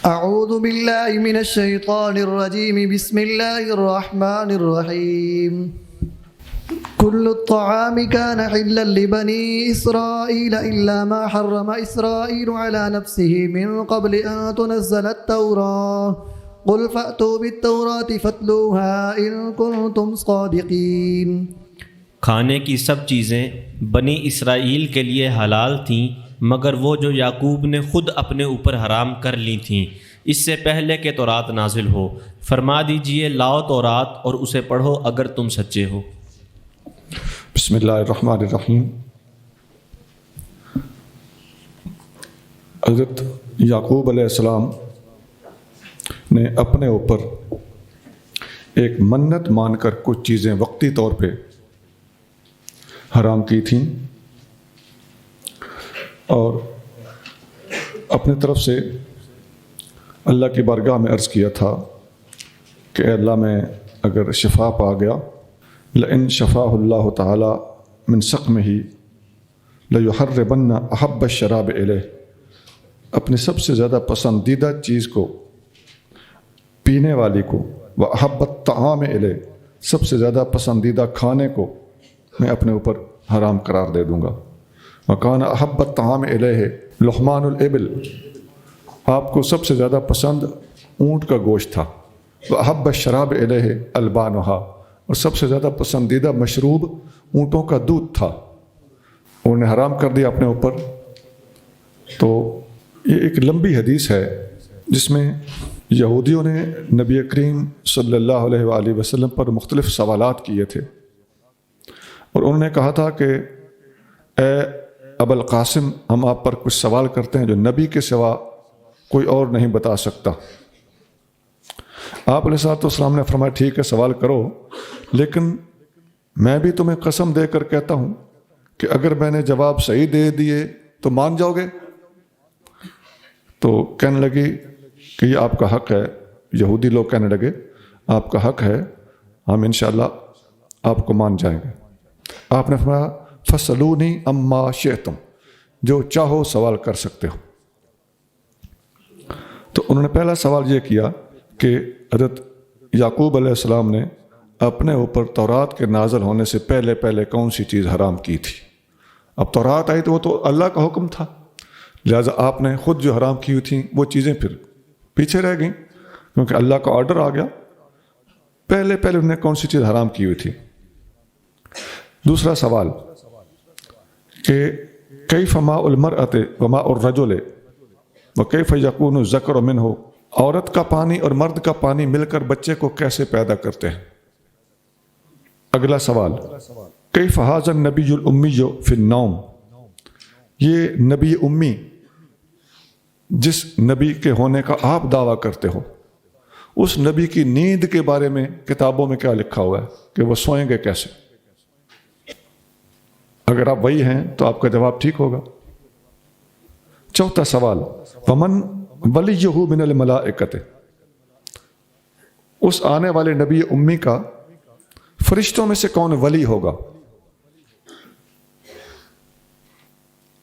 اعوذ باللہ من الشیطان الرجیم بسم اللہ الرحمن الرحیم كل الطعام كان حلا لبني إسرائيل إلا ما حرم إسرائيل على نفسه من قبل أن تنزل التوراة قل فأتوا بالتوراة فاتلوها إن كنتم صادقين۔ کھانے کی سب چیزیں بنی اسرائیل کے لیے حلال تھیں مگر وہ جو یعقوب نے خود اپنے اوپر حرام کر لی تھیں اس سے پہلے کہ تورات نازل ہو۔ فرما دیجئے لاؤ تورات اور اسے پڑھو اگر تم سچے ہو۔ بسم اللہ الرحمن الرحیم۔ حضرت یعقوب علیہ السلام نے اپنے اوپر ایک منت مان کر کچھ چیزیں وقتی طور پہ حرام کی تھیں اور اپنے طرف سے اللہ کی بارگاہ میں عرض کیا تھا کہ اے اللہ میں اگر شفا پا گیا لئن شفاہ اللہ تعالی من سقمہ لیحربن احب الشراب الیہ، اپنے سب سے زیادہ پسندیدہ چیز کو پینے والی کو، واحب الطعام الیہ، سب سے زیادہ پسندیدہ کھانے کو میں اپنے اوپر حرام قرار دے دوں گا۔ وکان احب الطعام الیہ لحمان الابل، آپ کو سب سے زیادہ پسند اونٹ کا گوشت تھا۔ واحب الشراب الیہ البانھا، اور سب سے زیادہ پسندیدہ مشروب اونٹوں کا دودھ تھا، انہوں نے حرام کر دیا اپنے اوپر۔ تو یہ ایک لمبی حدیث ہے جس میں یہودیوں نے نبی کریم صلی اللہ علیہ وآلہ وسلم پر مختلف سوالات کیے تھے اور انہوں نے کہا تھا کہ اے ابو القاسم، ہم آپ پر کچھ سوال کرتے ہیں جو نبی کے سوا کوئی اور نہیں بتا سکتا۔ آپ علیہ السلام نے فرمایا ٹھیک ہے سوال کرو، لیکن میں بھی تمہیں قسم دے کر کہتا ہوں کہ اگر میں نے جواب صحیح دے دیے تو مان جاؤ گے؟ تو کہنے لگی کہ یہ آپ کا حق ہے۔ یہودی لوگ کہنے لگے آپ کا حق ہے، ہم انشاءاللہ آپ کو مان جائیں گے۔ آپ نے فرمایا فَاسْأَلُونِي عَمَّا شِئْتُمْ، جو چاہو سوال کر سکتے ہو۔ تو انہوں نے پہلا سوال یہ کیا کہ حضرت یعقوب علیہ السلام نے اپنے اوپر تورات کے نازل ہونے سے پہلے کون سی چیز حرام کی تھی؟ اب تورات آئی تو وہ تو اللہ کا حکم تھا، لہٰذا آپ نے خود جو حرام کی ہوئی تھیں وہ چیزیں پھر پیچھے رہ گئیں کیونکہ اللہ کا آرڈر آ گیا۔ پہلے انہوں نے کون سی چیز حرام کی ہوئی تھی؟ دوسرا سوال کہ کیف ماء المرأة وماء الرجل وکیف یکون الذکر منہ، عورت کا پانی اور مرد کا پانی مل کر بچے کو کیسے پیدا کرتے ہیں؟ اگلا سوال کیف ھذا النبی الامی فی النوم، یہ نبی امی جس نبی کے ہونے کا آپ دعویٰ کرتے ہو، اس نبی کی نیند کے بارے میں کتابوں میں کیا لکھا ہوا ہے کہ وہ سوئیں گے کیسے؟ اگر آپ وہی ہیں تو آپ کا جواب ٹھیک ہوگا۔ چوتھا سوال ومن ولیہ من الملائکۃ، اس آنے والے نبی امی کا فرشتوں میں سے کون ولی ہوگا؟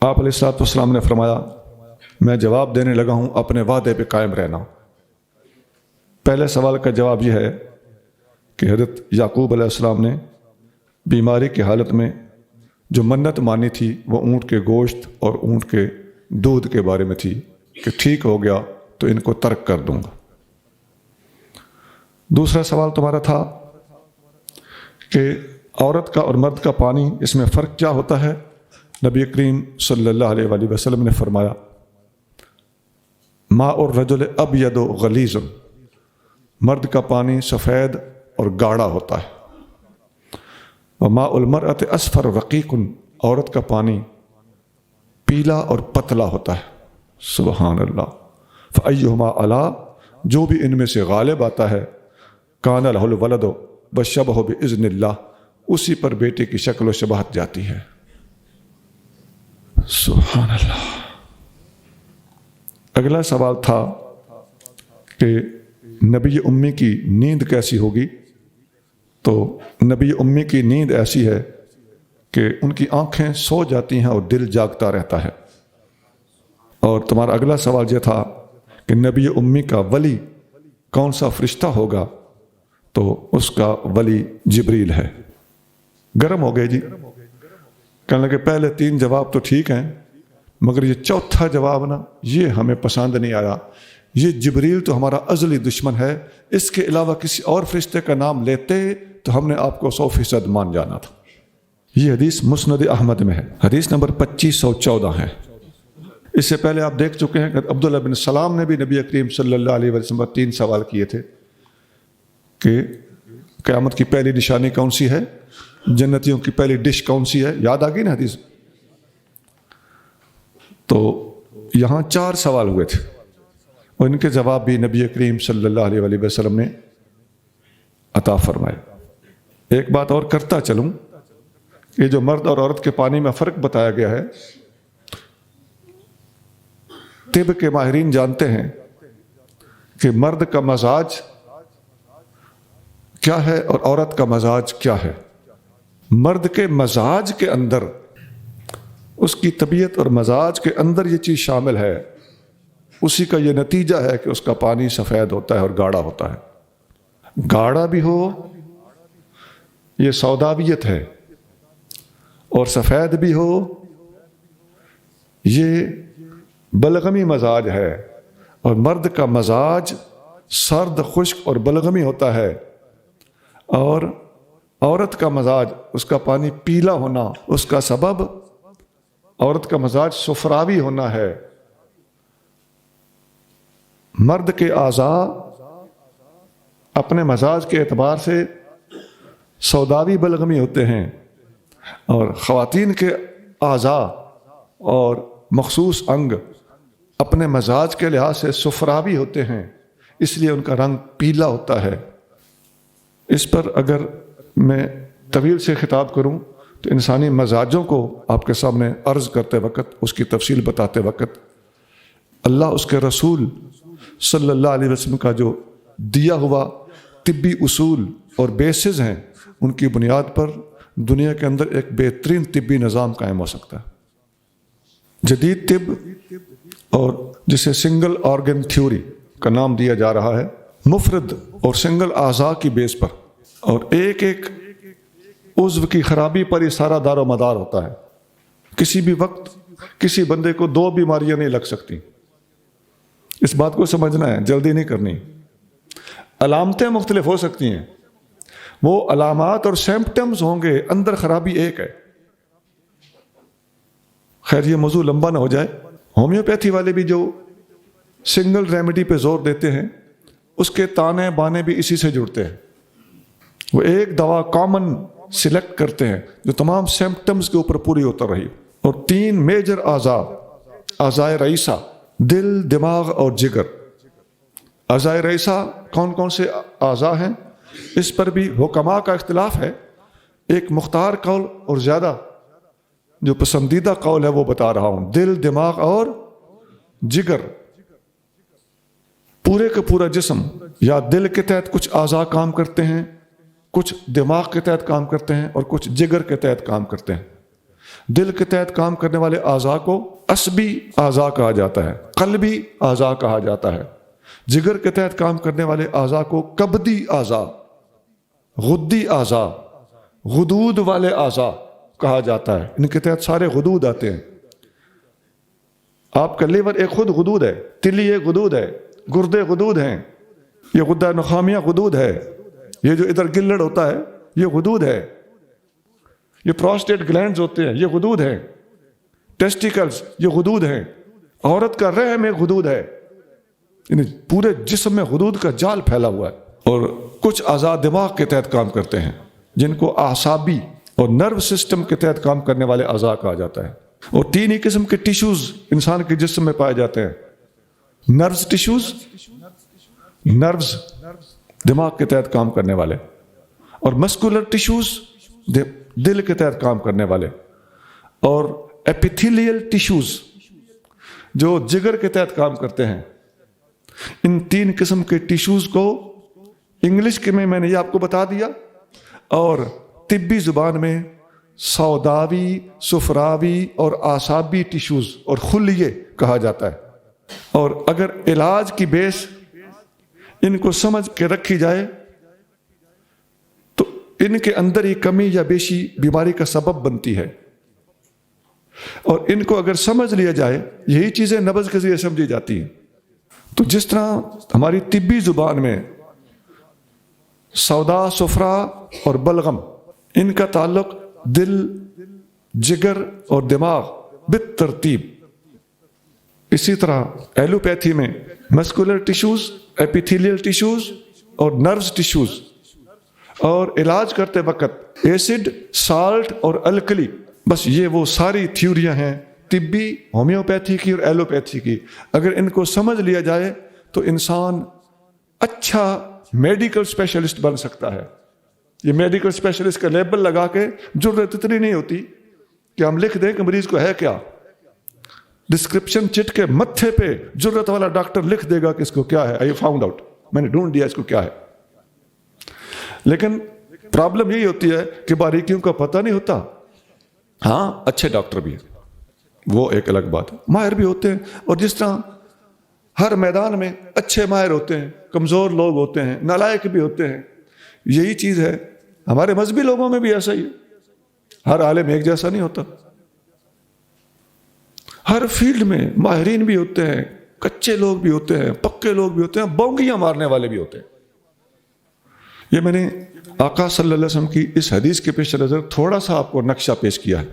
آپ علیہ السلام نے فرمایا میں جواب دینے لگا ہوں اپنے وعدے پہ قائم رہنا۔ پہلے سوال کا جواب یہ ہے کہ حضرت یعقوب علیہ السلام نے بیماری کی حالت میں جو منت مانی تھی وہ اونٹ کے گوشت اور اونٹ کے دودھ کے بارے میں تھی کہ ٹھیک ہو گیا تو ان کو ترک کر دوں گا۔ دوسرا سوال تمہارا تھا کہ عورت کا اور مرد کا پانی اس میں فرق کیا ہوتا ہے؟ نبی کریم صلی اللہ علیہ وآلہ وسلم نے فرمایا ماء الرجل ابیض غلیظ، مرد کا پانی سفید اور گاڑھا ہوتا ہے، وماء المرأة اصفر رقیق، عورت کا پانی پیلا اور پتلا ہوتا ہے۔ سبحان اللہ۔ فأیہما علا، جو بھی ان میں سے غالب آتا ہے کان لہ الولد والشبہ بإذن اللہ، اسی پر بیٹے کی شکل و شباہت جاتی ہے۔ سبحان اللہ۔ اگلا سوال تھا کہ نبی امی کی نیند کیسی ہوگی؟ تو نبی امی کی نیند ایسی ہے کہ ان کی آنکھیں سو جاتی ہیں اور دل جاگتا رہتا ہے۔ اور تمہارا اگلا سوال یہ تھا کہ نبی امی کا ولی کون سا فرشتہ ہوگا، تو اس کا ولی جبریل ہے۔ گرم ہو گئے جی، کہنے لگے پہلے 3 جواب تو ٹھیک ہیں، مگر یہ چوتھا جواب نا یہ ہمیں پسند نہیں آیا، یہ جبریل تو ہمارا ازلی دشمن ہے، اس کے علاوہ کسی اور فرشتے کا نام لیتے تو ہم نے آپ کو 100% مان جانا تھا۔ یہ حدیث مسند احمد میں ہے، حدیث نمبر 2514 ہے۔ اس سے پہلے آپ دیکھ چکے ہیں کہ عبداللہ بن سلام نے بھی نبی کریم صلی اللہ علیہ وسلم پر 3 سوال کیے تھے کہ قیامت کی پہلی نشانی کون سی ہے، جنتیوں کی پہلی ڈش کون سی ہے، یاد آ گئی نا حدیث؟ تو یہاں 4 سوال ہوئے تھے اور ان کے جواب بھی نبی کریم صلی اللہ علیہ وسلم نے عطا فرمائے۔ ایک بات اور کرتا چلوں، یہ جو مرد اور عورت کے پانی میں فرق بتایا گیا ہے، طب کے ماہرین جانتے ہیں کہ مرد کا مزاج کیا ہے اور عورت کا مزاج کیا ہے۔ مرد کے مزاج کے اندر، اس کی طبیعت اور مزاج کے اندر یہ چیز شامل ہے، اسی کا یہ نتیجہ ہے کہ اس کا پانی سفید ہوتا ہے اور گاڑھا ہوتا ہے۔ گاڑھا بھی ہو یہ سوداویت ہے، اور سفید بھی ہو یہ بلغمی مزاج ہے۔ اور مرد کا مزاج سرد، خشک اور بلغمی ہوتا ہے، اور عورت کا مزاج، اس کا پانی پیلا ہونا، اس کا سبب عورت کا مزاج صفراوی ہونا ہے۔ مرد کے اعضاء اپنے مزاج کے اعتبار سے سوداوی بلغمی ہوتے ہیں، اور خواتین کے اعضاء اور مخصوص انگ اپنے مزاج کے لحاظ سے صفراوی ہوتے ہیں، اس لیے ان کا رنگ پیلا ہوتا ہے۔ اس پر اگر میں طویل سے خطاب کروں تو انسانی مزاجوں کو آپ کے سامنے عرض کرتے وقت، اس کی تفصیل بتاتے وقت، اللہ اس کے رسول صلی اللہ علیہ وسلم کا جو دیا ہوا طبی اصول اور بیسز ہیں، ان کی بنیاد پر دنیا کے اندر ایک بہترین طبی نظام قائم ہو سکتا ہے۔ جدید طب، اور جسے سنگل آرگن تھیوری کا نام دیا جا رہا ہے، مفرد اور سنگل اعضاء کی بیس پر، اور ایک ایک عضو کی خرابی پر یہ سارا دار و مدار ہوتا ہے۔ کسی بھی وقت کسی بندے کو 2 بیماریاں نہیں لگ سکتی، اس بات کو سمجھنا ہے، جلدی نہیں کرنی۔ علامتیں مختلف ہو سکتی ہیں، وہ علامات اور سمپٹمز ہوں گے، اندر خرابی ایک ہے۔ خیر یہ موضوع لمبا نہ ہو جائے، ہومیوپیتھی والے بھی جو سنگل ریمیڈی پہ زور دیتے ہیں، اس کے تانے بانے بھی اسی سے جڑتے ہیں۔ وہ ایک دوا کامن سلیکٹ کرتے ہیں جو تمام سمپٹمز کے اوپر پوری اتر رہی، اور 3 میجر اعضاء رئیسہ، دل، دماغ اور جگر۔ اعضاء رئیسہ کون کون سے اعضاء ہیں، اس پر بھی حکماء کا اختلاف ہے۔ ایک مختار قول اور زیادہ جو پسندیدہ قول ہے وہ بتا رہا ہوں، دل، دماغ اور جگر۔ پورے کا پورا جسم یا دل کے تحت کچھ اعضاء کام کرتے ہیں، کچھ دماغ کے تحت کام کرتے ہیں، اور کچھ جگر کے تحت کام کرتے ہیں۔ دل کے تحت کام کرنے والے اعضاء کو عصبی اعضاء کہا جاتا ہے، قلبی اعضاء کہا جاتا ہے۔ جگر کے تحت کام کرنے والے اعضاء کو کبدی اعضاء، غدی اعضاء، غدود والے اعضاء کہا جاتا ہے۔ ان کے تحت سارے غدود آتے ہیں۔ آپ کا لیور ایک خود غدود ہے، تلی ایک غدود ہے، گردے غدود ہیں، یہ غدہ نخامیہ غدود ہے، یہ جو ادھر گلڑ ہوتا ہے یہ غدود ہے، یہ پروسٹیٹ گلینڈز ہوتے ہیں یہ غدود ہیں، ٹیسٹیکلز یہ غدود ہیں، عورت کا رحم ایک غدود ہے۔ یعنی پورے جسم میں غدود کا جال پھیلا ہوا ہے۔ اور کچھ اعضاء دماغ کے تحت کام کرتے ہیں، جن کو اعصابی اور نرو سسٹم کے تحت کام کرنے والے اعضاء کہا جاتا ہے۔ اور 3 ہی قسم کے ٹیشوز انسان کے جسم میں پائے جاتے ہیں، نروز ٹیشوز، نروز دماغ کے تحت کام کرنے والے، اور مسکولر ٹیشوز دل کے تحت کام کرنے والے، اور ایپیتھیلیل ٹیشوز جو جگر کے تحت کام کرتے ہیں۔ ان 3 قسم کے ٹیشوز کو انگلش کے میں نے یہ آپ کو بتا دیا، اور طبی زبان میں سوداوی، صفراوی اور اعصابی ٹیشوز اور خلیے کہا جاتا ہے۔ اور اگر علاج کی بیس ان کو سمجھ کے رکھی جائے تو ان کے اندر ہی کمی یا بیشی بیماری کا سبب بنتی ہے، اور ان کو اگر سمجھ لیا جائے، یہی چیزیں نبض کے ذریعے سمجھی جاتی ہیں۔ تو جس طرح ہماری طبی زبان میں سودا، صفرا اور بلغم، ان کا تعلق دل، جگر اور دماغ بالترتیب، اسی طرح ایلوپیتھی میں مسکولر ٹیشوز، ایپیتھیلیل ٹیشوز اور نروز ٹیشوز، اور علاج کرتے وقت ایسڈ، سالٹ اور الکلی، بس یہ وہ ساری تھیوریاں ہیں طبی، ہومیوپیتھی کی اور ایلوپیتھی کی۔ اگر ان کو سمجھ لیا جائے تو انسان اچھا میڈیکل اسپیشلسٹ بن سکتا ہے۔ یہ میڈیکل اسپیشلسٹ کا لیبل لگا کے ضرورت اتنی نہیں ہوتی کہ ہم لکھ دیں کہ مریض کو ہے کیا، ڈسکرپشن چٹ کے متھے پہ ضرورت والا ڈاکٹر لکھ دے گا کہ اس کو کیا ہے، آئی فاؤنڈ آؤٹ، میں نے ڈھونڈ دیا اس کو کیا ہے۔ لیکن پرابلم یہی ہوتی ہے کہ باریکیوں کا پتہ نہیں ہوتا۔ ہاں اچھے ڈاکٹر بھی ہیں، وہ ایک الگ بات ہے، ماہر بھی ہوتے ہیں، اور جس طرح ہر میدان میں اچھے ماہر ہوتے ہیں، کمزور لوگ ہوتے ہیں، نالائق بھی ہوتے ہیں، یہی چیز ہے ہمارے مذہبی لوگوں میں بھی ایسا ہی ہے، ہر عالم ایک جیسا نہیں ہوتا، ہر فیلڈ میں ماہرین بھی ہوتے ہیں، کچے لوگ بھی ہوتے ہیں، پکے لوگ بھی ہوتے ہیں، بونگیاں مارنے والے بھی ہوتے ہیں۔ یہ میں نے آقا صلی اللہ علیہ وسلم کی اس حدیث کے پیش نظر تھوڑا سا آپ کو نقشہ پیش کیا ہے،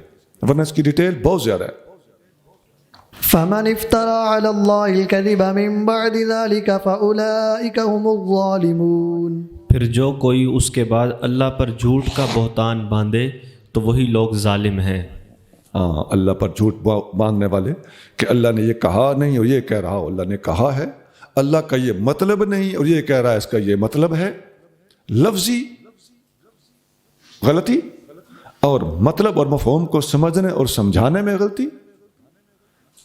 ورنہ اس کی ڈیٹیل بہت زیادہ ہے۔ فمن افترى على الله الكذب من بعد ذلك فأولئك هم الظالمون۔ پھر جو کوئی اس کے بعد اللہ پر جھوٹ کا بہتان باندھے تو وہی لوگ ظالم ہیں۔ اللہ پر جھوٹ باندھنے والے کہ اللہ نے یہ کہا نہیں اور یہ کہہ رہا ہو، اللہ نے کہا ہے، اللہ کا یہ مطلب نہیں اور یہ کہہ رہا ہے اس کا یہ مطلب ہے، لفظی غلطی اور مطلب اور مفہوم کو سمجھنے اور سمجھانے میں غلطی۔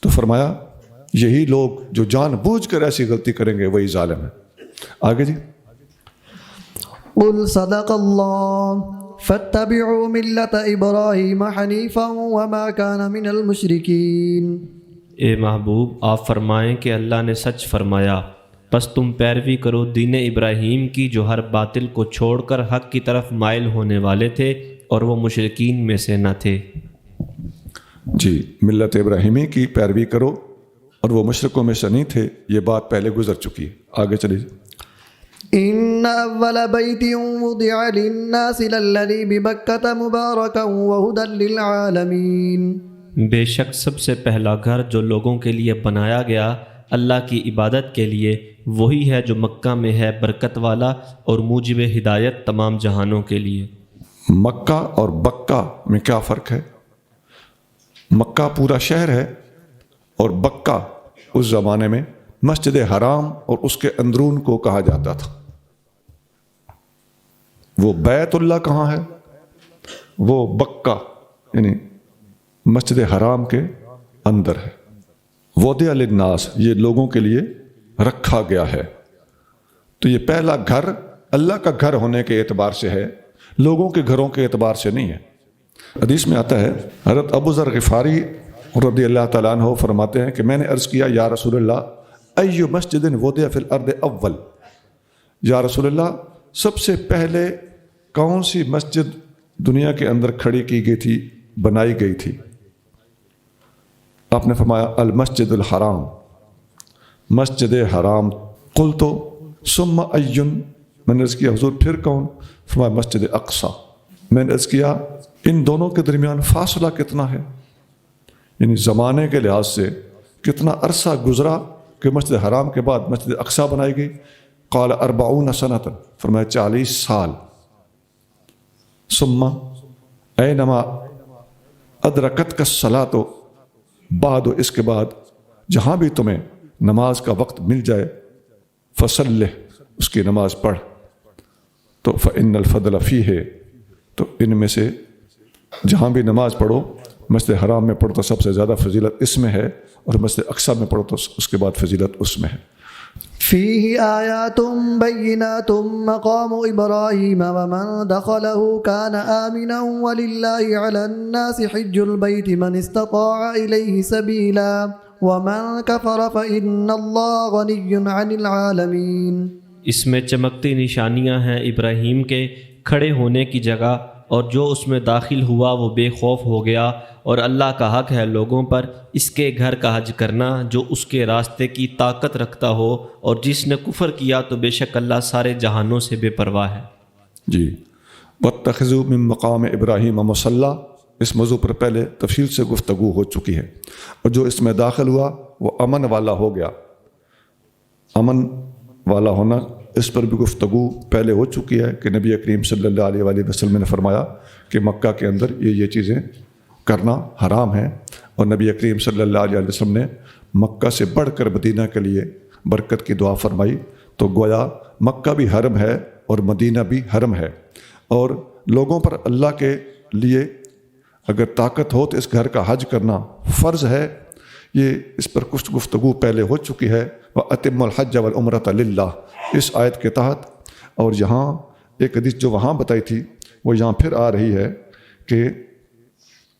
تو فرمایا یہی لوگ جو جان بوجھ کر ایسی غلطی کریں گے وہی ظالم ہیں۔ آگے جی، قل صدق اللہ فاتبعوا ملة ابراہیم حنیفا وما کان من المشرکین۔ اے محبوب آپ فرمائیں کہ اللہ نے سچ فرمایا، پس تم پیروی کرو دین ابراہیم کی جو ہر باطل کو چھوڑ کر حق کی طرف مائل ہونے والے تھے اور وہ مشرکین میں سے نہ تھے۔ جی، ملت ابراہیمی کی پیروی کرو اور وہ مشرکوں میں سے نہیں تھے، یہ بات پہلے گزر چکی ہے۔ آگے چلیے۔ ان اول بیت وضع للناس للذی ببکۃ مبارکا وہدی للعالمین۔ بے شک سب سے پہلا گھر جو لوگوں کے لیے بنایا گیا اللہ کی عبادت کے لیے وہی ہے جو مکہ میں ہے، برکت والا اور موجب ہدایت تمام جہانوں کے لیے۔ مکہ اور بکہ میں کیا فرق ہے؟ مکہ پورا شہر ہے اور بکہ اس زمانے میں مسجد حرام اور اس کے اندرون کو کہا جاتا تھا۔ وہ بیت اللہ کہاں ہے؟ وہ بکہ یعنی مسجد حرام کے اندر ہے۔ وضع للناس، یہ لوگوں کے لیے رکھا گیا ہے۔ تو یہ پہلا گھر اللہ کا گھر ہونے کے اعتبار سے ہے، لوگوں کے گھروں کے اعتبار سے نہیں ہے۔ حدیث میں آتا ہے، حضرت ابو ذر غفاری رضی اللہ تعالیٰ عنہ فرماتے ہیں کہ میں نے عرض کیا یا رسول اللہ ای مسجد وضع فی الارض اول، یا رسول اللہ سب سے پہلے کون سی مسجد دنیا کے اندر کھڑی کی گئی تھی، بنائی گئی تھی؟ آپ نے فرمایا المسجد الحرام، مسجد حرام۔ قلت ثم ایٌ، میں نے عرض کیا حضور پھر کون؟ فرمایا مسجد اقصی۔ میں نے عرض کیا ان دونوں کے درمیان فاصلہ کتنا ہے، یعنی زمانے کے لحاظ سے کتنا عرصہ گزرا کہ مسجد حرام کے بعد مسجد اقصی بنائی گئی؟ قال 40 سنۃ، فرمایا 40 سال۔ ثم اینما ادرکتک الصلاۃ، بعد، اس کے بعد جہاں بھی تمہیں نماز کا وقت مل جائے فصلح، اس کی نماز پڑھ۔ تو فإن الفضل فیہ، تو ان میں سے جہاں بھی نماز پڑھو، مسجد حرام میں پڑھو تو سب سے زیادہ فضیلت اس میں ہے، اور مسجد اقصی میں پڑھو تو اس کے بعد فضیلت اس میں ہے۔ فیہ آیات بینات مقام ابراہیم ومن دخلہ کان آمنا وللہ علی الناس حج البیت من استطاع الیہ سبیلا ومن كفر فإن الله غني عن العالمين۔ اس میں چمکتی نشانیاں ہیں ابراہیم کے کھڑے ہونے کی جگہ، اور جو اس میں داخل ہوا وہ بے خوف ہو گیا، اور اللہ کا حق ہے لوگوں پر اس کے گھر کا حج کرنا جو اس کے راستے کی طاقت رکھتا ہو، اور جس نے کفر کیا تو بے شک اللہ سارے جہانوں سے بے پرواہ ہے۔ جی، واتخذوا من مقام ابراہیم مصلی، اس موضوع پر پہلے تفصیل سے گفتگو ہو چکی ہے، اور جو اس میں داخل ہوا وہ امن والا ہو گیا۔ امن والا ہونا، اس پر بھی گفتگو پہلے ہو چکی ہے کہ نبی کریم صلی اللہ علیہ وآلہ وسلم نے فرمایا کہ مکہ کے اندر یہ چیزیں کرنا حرام ہیں، اور نبی کریم صلی اللہ علیہ وسلم نے مکہ سے بڑھ کر مدینہ کے لیے برکت کی دعا فرمائی، تو گویا مکہ بھی حرم ہے اور مدینہ بھی حرم ہے، اور لوگوں پر اللہ کے لیے اگر طاقت ہو تو اس گھر کا حج کرنا فرض ہے۔ یہ اس پر کچھ گفتگو پہلے ہو چکی ہے، وَأَتِمُّ الْحَجَّ وَالْعُمْرَةَ لِلَّهِ، اس آیت کے تحت۔ اور یہاں ایک حدیث جو وہاں بتائی تھی وہ یہاں پھر آ رہی ہے کہ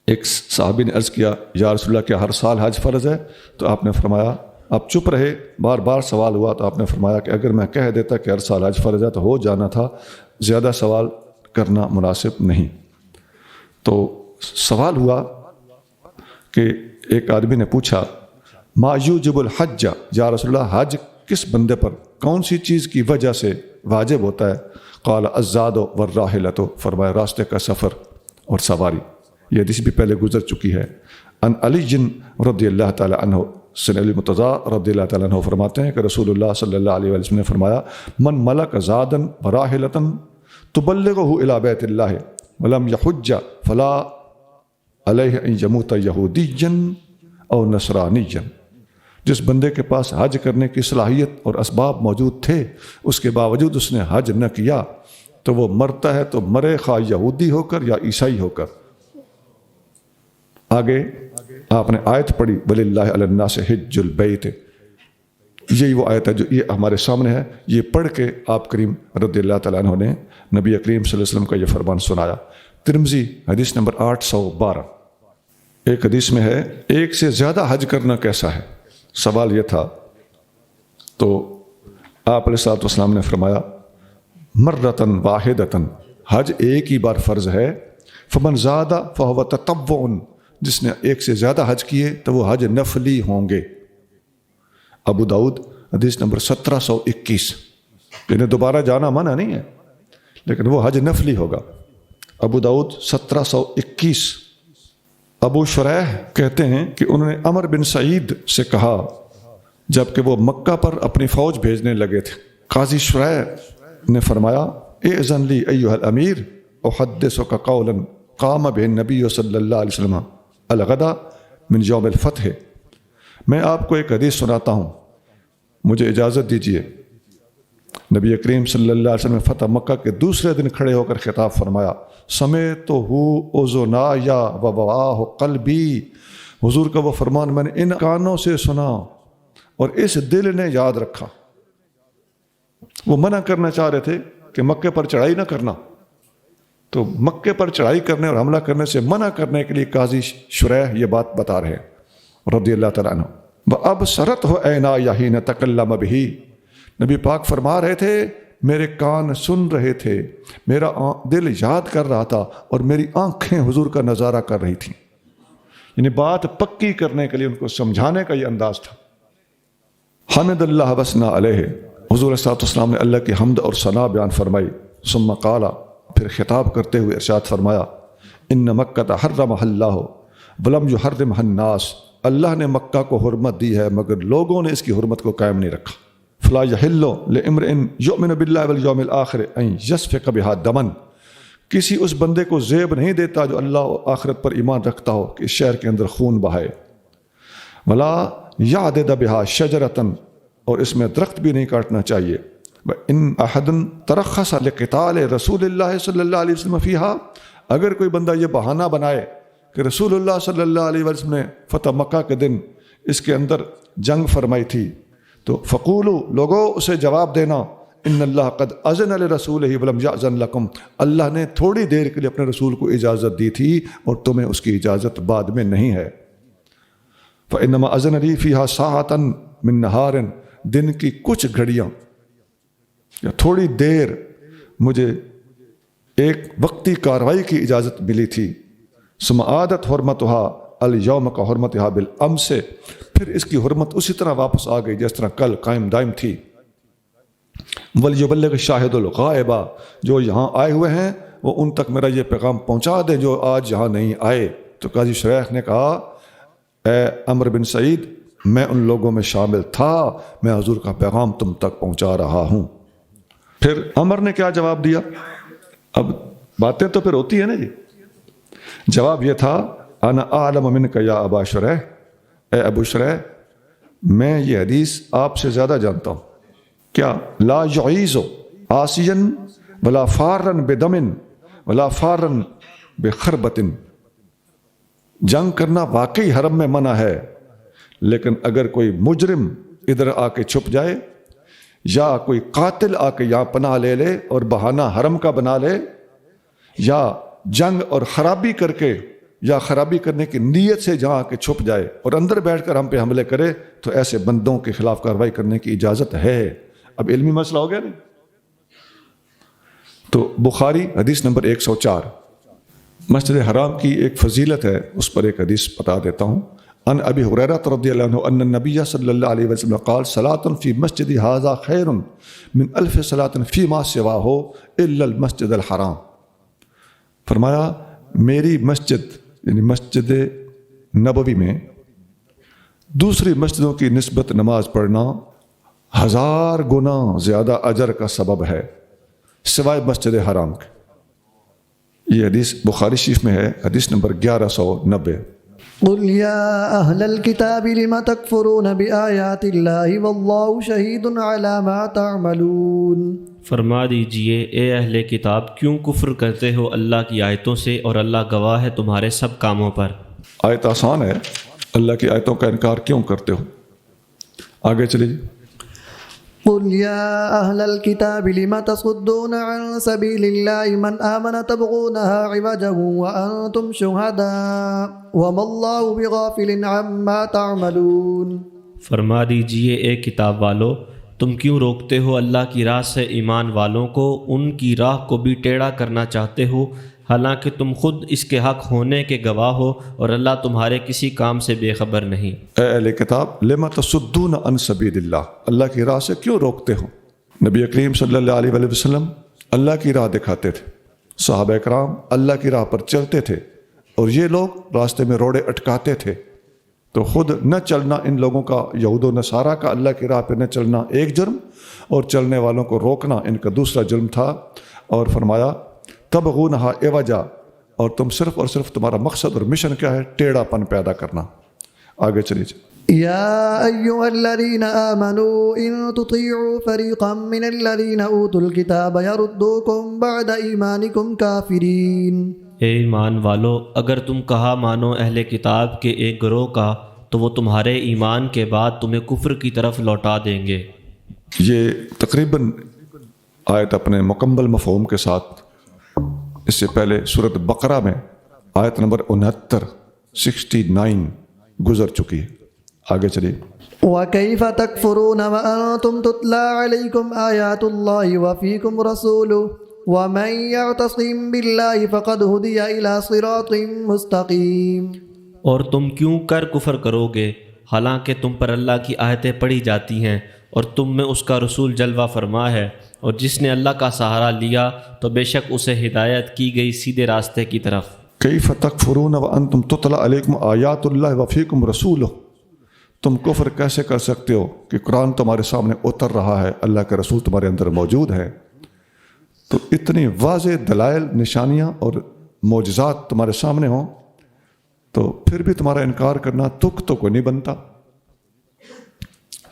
ایک صحابی نے عرض کیا یا رسول اللہ کیا ہر سال حج فرض ہے؟ تو آپ نے فرمایا، آپ چپ رہے، بار بار سوال ہوا تو آپ نے فرمایا کہ اگر میں کہہ دیتا کہ ہر سال حج فرض ہے تو ہو جانا تھا، زیادہ سوال کرنا مناسب نہیں۔ تو سوال ہوا کہ ایک آدمی نے پوچھا ما یوجب الحج، یا رسول اللہ حج کس بندے پر کون سی چیز کی وجہ سے واجب ہوتا ہے؟ قال الزاد والراحلۃ، فرمایا راستے کا سفر اور سواری۔ یہ حدیث بھی پہلے گزر چکی ہے۔ ان علی رضی اللہ تعالی عنہ، سن علی مرتضیٰ رضی اللہ تعالیٰ عنہ فرماتے ہیں کہ رسول اللہ صلی اللہ علیہ وسلم نے فرمایا من ملک زادا وراحلۃ تبلغہ الی بیت اللہ ولم یحج فلا علیہ ان یموت یہودیا او نصرانیا، جس بندے کے پاس حج کرنے کی صلاحیت اور اسباب موجود تھے اس کے باوجود اس نے حج نہ کیا تو وہ مرتا ہے تو مرے، خواہ یہودی ہو کر یا عیسائی ہو کر۔ آگے آپ نے آیت پڑھی وَلِلَّهِ عَلَى النَّاسِ حِجُّ الْبَيْتِ، یہی وہ آیت ہے جو یہ ہمارے سامنے ہے۔ یہ پڑھ کے آپ کریم رضی اللہ تعالیٰ عنہ نے نبی کریم صلی اللہ علیہ وسلم کا یہ فرمان سنایا۔ ترمذی حدیث نمبر 812۔ ایک حدیث میں ہے ایک سے زیادہ حج کرنا کیسا ہے؟ سوال یہ تھا، تو آپ علیہ الصلوۃ والسلام نے فرمایا مرتن واحدتن، حج ایک ہی بار فرض ہے، فمن زاد فہو تطوع، جس نے ایک سے زیادہ حج کیے تو وہ حج نفلی ہوں گے۔ ابو داؤد حدیث نمبر 1721، انہیں دوبارہ جانا منع نہیں ہے لیکن وہ حج نفلی ہوگا۔ ابو داؤد 1721۔ ابو شریح کہتے ہیں کہ انہوں نے عمر بن سعید سے کہا جب کہ وہ مکہ پر اپنی فوج بھیجنے لگے تھے، قاضی شریح نے فرمایا اذن لی ایھا الامیر احدثک قولا قام بہ النبی صلی اللہ علیہ وسلم الغدا من یوم الفتح، میں آپ کو ایک حدیث سناتا ہوں، مجھے اجازت دیجیے۔ نبی کریم صلی اللہ علیہ وسلم نے فتح مکہ کے دوسرے دن کھڑے ہو کر خطاب فرمایا سمعتہ اذنایا ووعاہ قلبی، حضور کا وہ فرمان میں نے ان کانوں سے سنا اور اس دل نے یاد رکھا۔ وہ منع کرنا چاہ رہے تھے کہ مکے پر چڑھائی نہ کرنا، تو مکے پر چڑھائی کرنے اور حملہ کرنے سے منع کرنے کے لیے قاضی شریح یہ بات بتا رہے ہیں رضی اللہ تعالیٰ عنہ۔ وَأَبْصَرَتْهُ عَيْنَايَ حِينَ تَكَلَّمَ بِهِ، نبی پاک فرما رہے تھے میرے کان سن رہے تھے، میرا دل یاد کر رہا تھا اور میری آنکھیں حضور کا نظارہ کر رہی تھیں، یعنی بات پکی کرنے کے لیے ان کو سمجھانے کا یہ انداز تھا۔ حمد اللہ وثنا علیہ، حضور صلی اللہ علیہ وسلم نے اللہ کی حمد اور ثنا بیان فرمائی۔ ثم قال، پھر خطاب کرتے ہوئے ارشاد فرمایا ان مکہ حرمھا اللہ ولم یحرمھا الناس، اللہ نے مکہ کو حرمت دی ہے مگر لوگوں نے اس کی حرمت کو قائم نہیں رکھا۔ فلا یحل لامرئ یؤمن باللہ والیوم الآخر ان یسفک بہا دما، کسی اس بندے کو زیب نہیں دیتا جو اللہ و آخرت پر ایمان رکھتا ہو کہ اس شہر کے اندر خون بہائے۔ ولا یعضد بہا شجرۃ، اور اس میں درخت بھی نہیں کاٹنا چاہیے۔ ان احد ترخص لقتال رسول اللہ صلی اللہ علیہ وسلم فیہا، اگر کوئی بندہ یہ بہانہ بنائے کہ رسول اللہ صلی اللہ علیہ وسلم نے فتح مکہ کے دن اس کے اندر جنگ فرمائی تھی، تو فقولوا، لوگوں اسے جواب دینا ان اللہ قد اذن لرسولہ ولم یأذن لکم، اللہ نے تھوڑی دیر کے لیے اپنے رسول کو اجازت دی تھی اور تمہیں اس کی اجازت بعد میں نہیں ہے۔ فإنما أذن لي فيها ساعة من نهار، دن کی کچھ گھڑیاں یا تھوڑی دیر مجھے ایک وقتی کاروائی کی اجازت ملی تھی. ثم عادت حرمتها اليوم کا حرمتها بالامس، پھر اس کی حرمت اسی طرح واپس آ گئی جس طرح کل قائم دائم تھی. وَلْيُبَلِّغِ الشَّاهِدُ الْغَائِبَ، جو یہاں آئے ہوئے ہیں وہ ان تک میرا یہ پیغام پہنچا دیں جو آج یہاں نہیں آئے. تو قاضی شریح نے کہا اے عمرو بن سعید، میں ان لوگوں میں شامل تھا، میں حضور کا پیغام تم تک پہنچا رہا ہوں. پھر عمر نے کیا جواب دیا؟ اب باتیں تو پھر ہوتی ہیں نا جی. جواب یہ تھا انا اعلم منک یا ابا شریح، اے ابو شریح میں یہ حدیث آپ سے زیادہ جانتا ہوں. کیا؟ لا یعیز عاصیا ولا فارا بدم ولا فارا بخربت، جنگ کرنا واقعی حرم میں منع ہے، لیکن اگر کوئی مجرم ادھر آ کے چھپ جائے یا کوئی قاتل آ کے یہاں پناہ لے لے اور بہانہ حرم کا بنا لے، یا جنگ اور خرابی کر کے یا خرابی کرنے کی نیت سے جہاں آ کے چھپ جائے اور اندر بیٹھ کر ہم پہ حملے کرے، تو ایسے بندوں کے خلاف کارروائی کرنے کی اجازت ہے. اب علمی مسئلہ ہو گیا نہیں. تو بخاری حدیث نمبر 104. مسجد حرام کی ایک فضیلت ہے، اس پر ایک حدیث بتا دیتا ہوں. ان ابی ہریرہ رضی اللہ عنہ ان النبی صلی اللہ علیہ وسلم قال صلاۃ فی مسجد ھذا خیر من الف صلاۃ فیما سواہ الا المسجد الحرام. فرمایا میری مسجد یعنی مسجد نبوی میں دوسری مسجدوں کی نسبت نماز پڑھنا 1000 گنا زیادہ اجر کا سبب ہے سوائے مسجد حرام کے. یہ حدیث بخاری شریف میں ہے، حدیث نمبر 1190. قل یا اہل الکتاب لم تکفرون بآیات اللہ واللہ شہید علی ما تعملون. فرما دیجئے اے اہل کتاب کیوں کفر کرتے ہو اللہ کی آیتوں سے اور اللہ گواہ ہے تمہارے سب کاموں پر. آیت آسان ہے، اللہ کی آیتوں کا انکار کیوں کرتے ہو؟ آگے چلیے جی. قل یا اہل الکتاب لم تصدون عن سبیل اللہ من آمن تبغونها عوجا وانتم شہداء وما اللہ بغافل عما تعملون. فرما دیجئے اے کتاب والو تم کیوں روکتے ہو اللہ کی راہ سے ایمان والوں کو، ان کی راہ کو بھی ٹیڑھا کرنا چاہتے ہو حالانکہ تم خود اس کے حق ہونے کے گواہ ہو اور اللہ تمہارے کسی کام سے بے خبر نہیں. اے اہل کتاب لما تصدون عن سبیل اللہ، اللہ کی راہ سے کیوں روکتے ہو؟ نبی کریم صلی اللہ علیہ وآلہ وسلم اللہ کی راہ دکھاتے تھے، صحابہ کرام اللہ کی راہ پر چلتے تھے، اور یہ لوگ راستے میں روڑے اٹکاتے تھے. تو خود نہ چلنا ان لوگوں کا، یہود و نصارہ کا اللہ کی راہ پہ نہ چلنا ایک جرم، اور چلنے والوں کو روکنا ان کا دوسرا جرم تھا. اور فرمایا تبغونہا عوجا، اور تم صرف اور صرف تمہارا مقصد اور مشن کیا ہے؟ ٹیڑھا پن پیدا کرنا. آگے چلیے. یا ایہا الذین آمنوا ان تطیعوا فریقا من الذین اوتوا الکتاب یردوکم بعد ایمانکم کافرین. اے ایمان والو اگر تم کہا مانو اہل کتاب کے ایک گروہ کا تو وہ تمہارے ایمان کے بعد تمہیں کفر کی طرف لوٹا دیں گے. یہ تقریباً آیت اپنے مکمل مفہوم کے ساتھ اس سے پہلے سورۃ بقرہ میں آیت نمبر 69 گزر چکی ہے. آگے چلیے. وَكَيْفَ تَكْفُرُونَ وَأَنْتُمْ تُتْلَى عَلَيْكُمْ آيَاتُ اللَّهِ وَفِيكُمْ رَسُولُهُ وَمَنْ يَعْتَصِمْ بِاللَّهِ فَقَدْ هُدِيَ إِلَى صِرَاطٍ مُسْتَقِيمٍ. اور تم کیوں کر کفر کرو گے حالانکہ تم پر اللہ کی آیتیں پڑھی جاتی ہیں اور تم میں اس کا رسول جلوہ فرما ہے، اور جس نے اللہ کا سہارا لیا تو بے شک اسے ہدایت کی گئی سیدھے راستے کی طرف. کیف تکفرون وانتم تتلی علیکم آیات اللہ وفیکم رسولہ، تم کفر کیسے کر سکتے ہو کہ قرآن تمہارے سامنے اتر رہا ہے، اللہ کے رسول تمہارے اندر موجود ہے. تو اتنی واضح دلائل، نشانیاں اور معجزات تمہارے سامنے ہوں تو پھر بھی تمہارا انکار کرنا تک تو کوئی نہیں بنتا.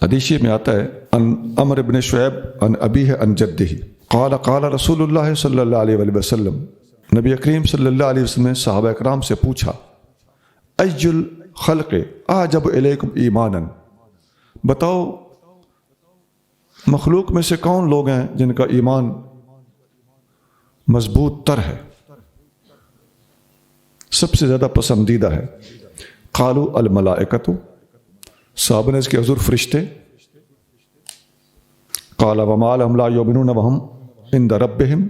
حدیث میں آتا ہے ان عمر بن شعیب ان ابیہ ان جدہ قال قال رسول اللہ صلی اللہ علیہ وآلہ وسلم، نبی کریم صلی اللہ علیہ وسلم نے صحابہ اکرام سے پوچھا ای الخلق اعجب الیکم ایمانا، بتاؤ مخلوق میں سے کون لوگ ہیں جن کا ایمان مضبوط تر ہے، سب سے زیادہ پسندیدہ ہے؟ قالوا الملائکۃ، صحابہ نے اس کے حضور فرشتے، قال وما لهم لا يؤمنون وهم عند ربهم،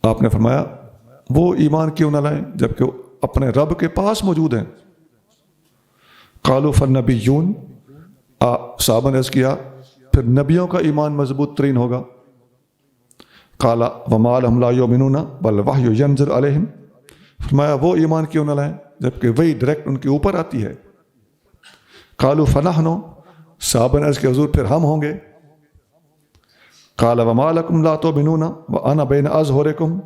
آپ نے فرمایا وہ ایمان کیوں نہ لائیں جبکہ وہ اپنے رب کے پاس موجود ہیں۔ قالوا فالنبیون، صحابہ نے عرض کیا پھر نبیوں کا ایمان مضبوط ترین ہوگا۔ قال وما لهم لا يؤمنون والوحی ينزل علیہم، فرمایا وہ ایمان کیوں نہ لائیں جبکہ وہی ڈائریکٹ ان کے اوپر آتی ہے۔ قالوا فنحن، صحابہ نے عرض کیا حضور پھر ہم ہوں گے۔ قال وما لكم لا تؤمنون وانا بین اظہرکم،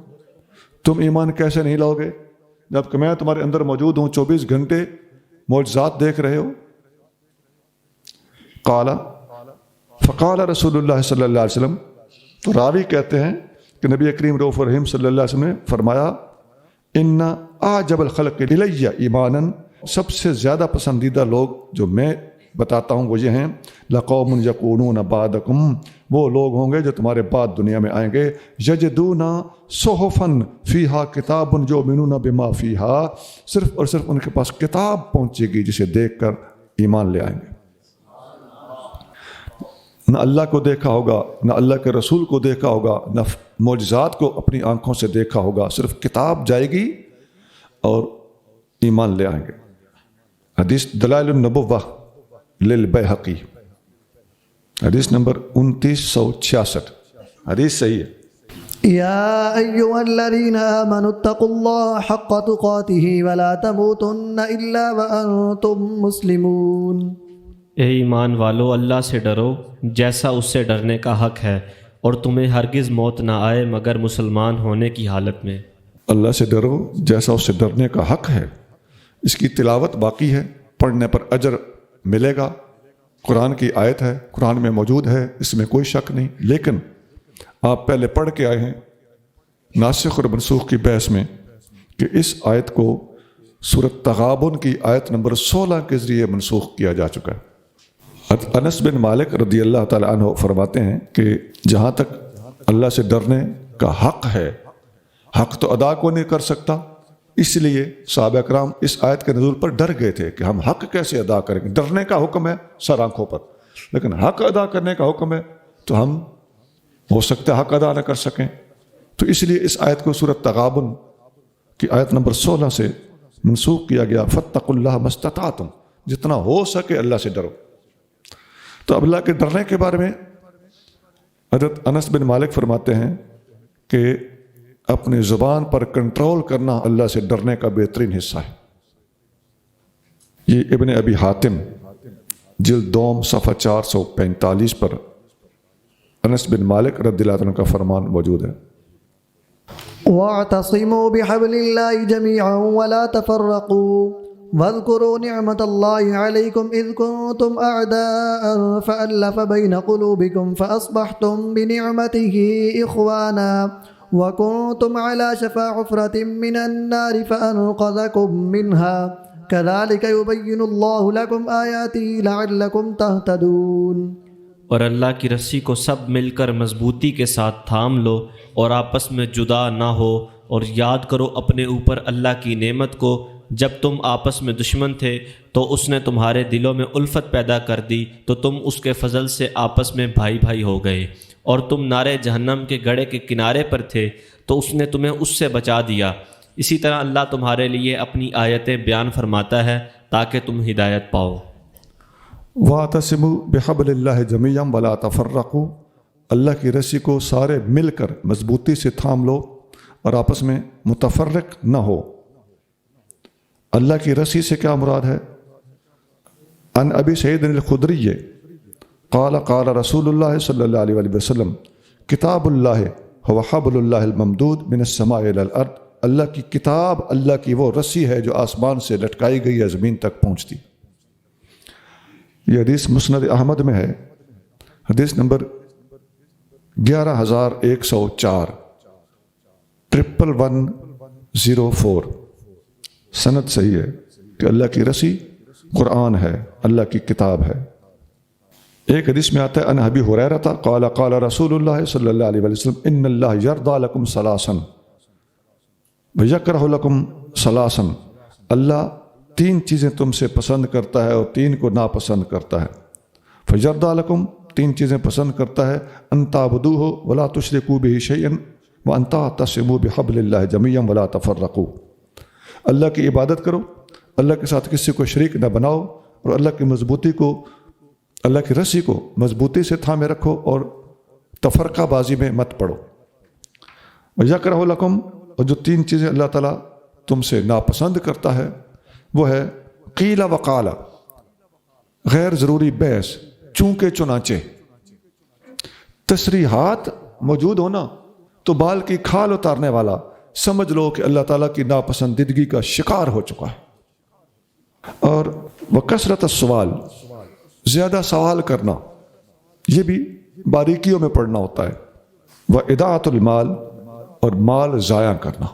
تم ایمان کیسے نہیں لاؤ گے جبکہ میں تمہارے اندر موجود ہوں، 24 گھنٹے معجزات دیکھ رہے ہو۔ قال فقال رسول اللہ صلی اللہ علیہ وسلم، تو راوی کہتے ہیں کہ نبی کریم رؤوف الرحیم صلی اللہ علیہ وسلم نے فرمایا ان اعجب الخلق الی ایمانا، سب سے زیادہ پسندیدہ لوگ جو میں بتاتا ہوں وہ یہ ہیں، لقوم یکونون بعدکم، وہ لوگ ہوں گے جو تمہارے بعد دنیا میں آئیں گے، یجدون صحفا فیہا کتاب یؤمنون بما فیہا، صرف اور صرف ان کے پاس کتاب پہنچے گی جسے دیکھ کر ایمان لے آئیں گے۔ نہ اللہ کو دیکھا ہوگا، نہ اللہ کے رسول کو دیکھا ہوگا، نہ معجزات کو اپنی آنکھوں سے دیکھا ہوگا، صرف کتاب جائے گی اور ایمان لے آئیں گے۔ حدیث دلائل النبوہ للبیہقی، حدیث نمبر 2966، حدیث صحیح ہے۔ يا أيها الذين آمنوا اتقوا الله حق تقاته ولا تموتن إلا وأنتم مسلمون، اے ایمان والو اللہ سے ڈرو جیسا اس سے ڈرنے کا حق ہے، اور تمہیں ہرگز موت نہ آئے مگر مسلمان ہونے کی حالت میں۔ اللہ سے ڈرو جیسا اس سے ڈرنے کا حق ہے، اس کی تلاوت باقی ہے، پڑھنے پر اجر ملے گا، قرآن کی آیت ہے، قرآن میں موجود ہے، اس میں کوئی شک نہیں، لیکن آپ پہلے پڑھ کے آئے ہیں ناسخ اور منسوخ کی بحث میں کہ اس آیت کو سورۃ تغابن کی آیت نمبر 16 کے ذریعے منسوخ کیا جا چکا ہے۔ انس بن مالک رضی اللہ تعالیٰ عنہ فرماتے ہیں کہ جہاں تک اللہ سے ڈرنے کا حق ہے، حق تو ادا کو نہیں کر سکتا، اس لیے صحابہ کرام اس آیت کے نزول پر ڈر گئے تھے کہ ہم حق کیسے ادا کریں گے۔ ڈرنے کا حکم ہے سر آنکھوں پر، لیکن حق ادا کرنے کا حکم ہے تو ہم ہو سکتا ہے حق ادا نہ کر سکیں، تو اس لیے اس آیت کو سورۃ تغابن کی آیت نمبر 16 سے منسوخ کیا گیا، فاتقوا اللہ ما استطعتم، جتنا ہو سکے اللہ سے ڈرو۔ تو اب اللہ کے ڈرنے کے بارے میں حضرت انس بن مالک فرماتے ہیں کہ اپنی زبان پر کنٹرول کرنا اللہ سے ڈرنے کا بہترین حصہ ہے۔ یہ ابن ابی حاتم جلد دوم صفحہ 445 پر انس بن مالک رضی اللہ عنہ کا فرمان موجود ہے۔ واعتصموا بحبل الله جميعا ولا تفرقوا واذكروا نعمة الله عليكم إذ كنتم أعداء فألف بين قلوبكم فأصبحتم بنعمته إخوانا وكنتم على شفا حفرة من النار فأنقذكم منها كذلك يبين الله لكم آياته لعلكم تهتدون۔ اور اللہ کی رسی کو سب مل کر مضبوطی کے ساتھ تھام لو اور آپس میں جدا نہ ہو، اور یاد کرو اپنے اوپر اللہ کی نعمت کو جب تم آپس میں دشمن تھے تو اس نے تمہارے دلوں میں الفت پیدا کر دی تو تم اس کے فضل سے آپس میں بھائی بھائی ہو گئے، اور تم نارے جہنم کے گڑھے کے کنارے پر تھے تو اس نے تمہیں اس سے بچا دیا۔ اسی طرح اللہ تمہارے لیے اپنی آیتیں بیان فرماتا ہے تاکہ تم ہدایت پاؤ۔ وَاعْتَصِمُوا بِحَبْلِ اللَّهِ جَمِيعًا وَلَا تَفَرَّقُوا، اللہ کی رسی کو سارے مل کر مضبوطی سے تھام لو اور آپس میں متفرق نہ ہو۔ اللہ کی رسی سے کیا مراد ہے؟ عن ابی سعید الخدری قال قال رسول اللہ صلی اللہ علیہ وآلہ وسلم کتاب اللہ هو حبل اللہ الممدود من السماء الى الارض، اللہ کی کتاب اللہ کی وہ رسی ہے جو آسمان سے لٹکائی گئی ہے زمین تک پہنچتی۔ یہ حدیث مسند احمد میں ہے، حدیث نمبر 11104 11104، سند صحیح ہے کہ اللہ کی رسی قرآن ہے، اللہ کی کتاب ہے۔ ایک حدیث میں آتا ہے ان ابی ہریرہ قال قال رسول اللہ صلی اللہ علیہ وسلم ان اللہ یرضی لکم ثلاثا ویکرہ لکم ثلاثا، اللہ 3 چیزیں تم سے پسند کرتا ہے اور 3 کو ناپسند کرتا ہے. فیرضا لکم 3 چیزیں پسند کرتا ہے. ان تعبدوہ ولا تشرکوا بہ شیئا وان تعتصموا بحبل اللہ جمیعا ولا تفرقوا. اللہ کی عبادت کرو، اللہ کے ساتھ کسی کو شریک نہ بناؤ، اور اللہ کی رسی کو مضبوطی سے تھامے رکھو اور تفرقہ بازی میں مت پڑو. وَيَكْرَهُ لَكُمْ، اور جو 3 چیزیں اللہ تعالیٰ تم سے ناپسند کرتا ہے وہ ہے قیل وقال، غیر ضروری بحث، چونکہ چنانچہ. تصریحات موجود ہونا تو بال کی کھال اتارنے والا سمجھ لو کہ اللہ تعالیٰ کی ناپسندیدگی کا شکار ہو چکا ہے. اور وکثرت السوال، زیادہ سوال کرنا، یہ بھی باریکیوں میں پڑھنا ہوتا ہے. واضاعۃ المال، اور مال ضائع کرنا،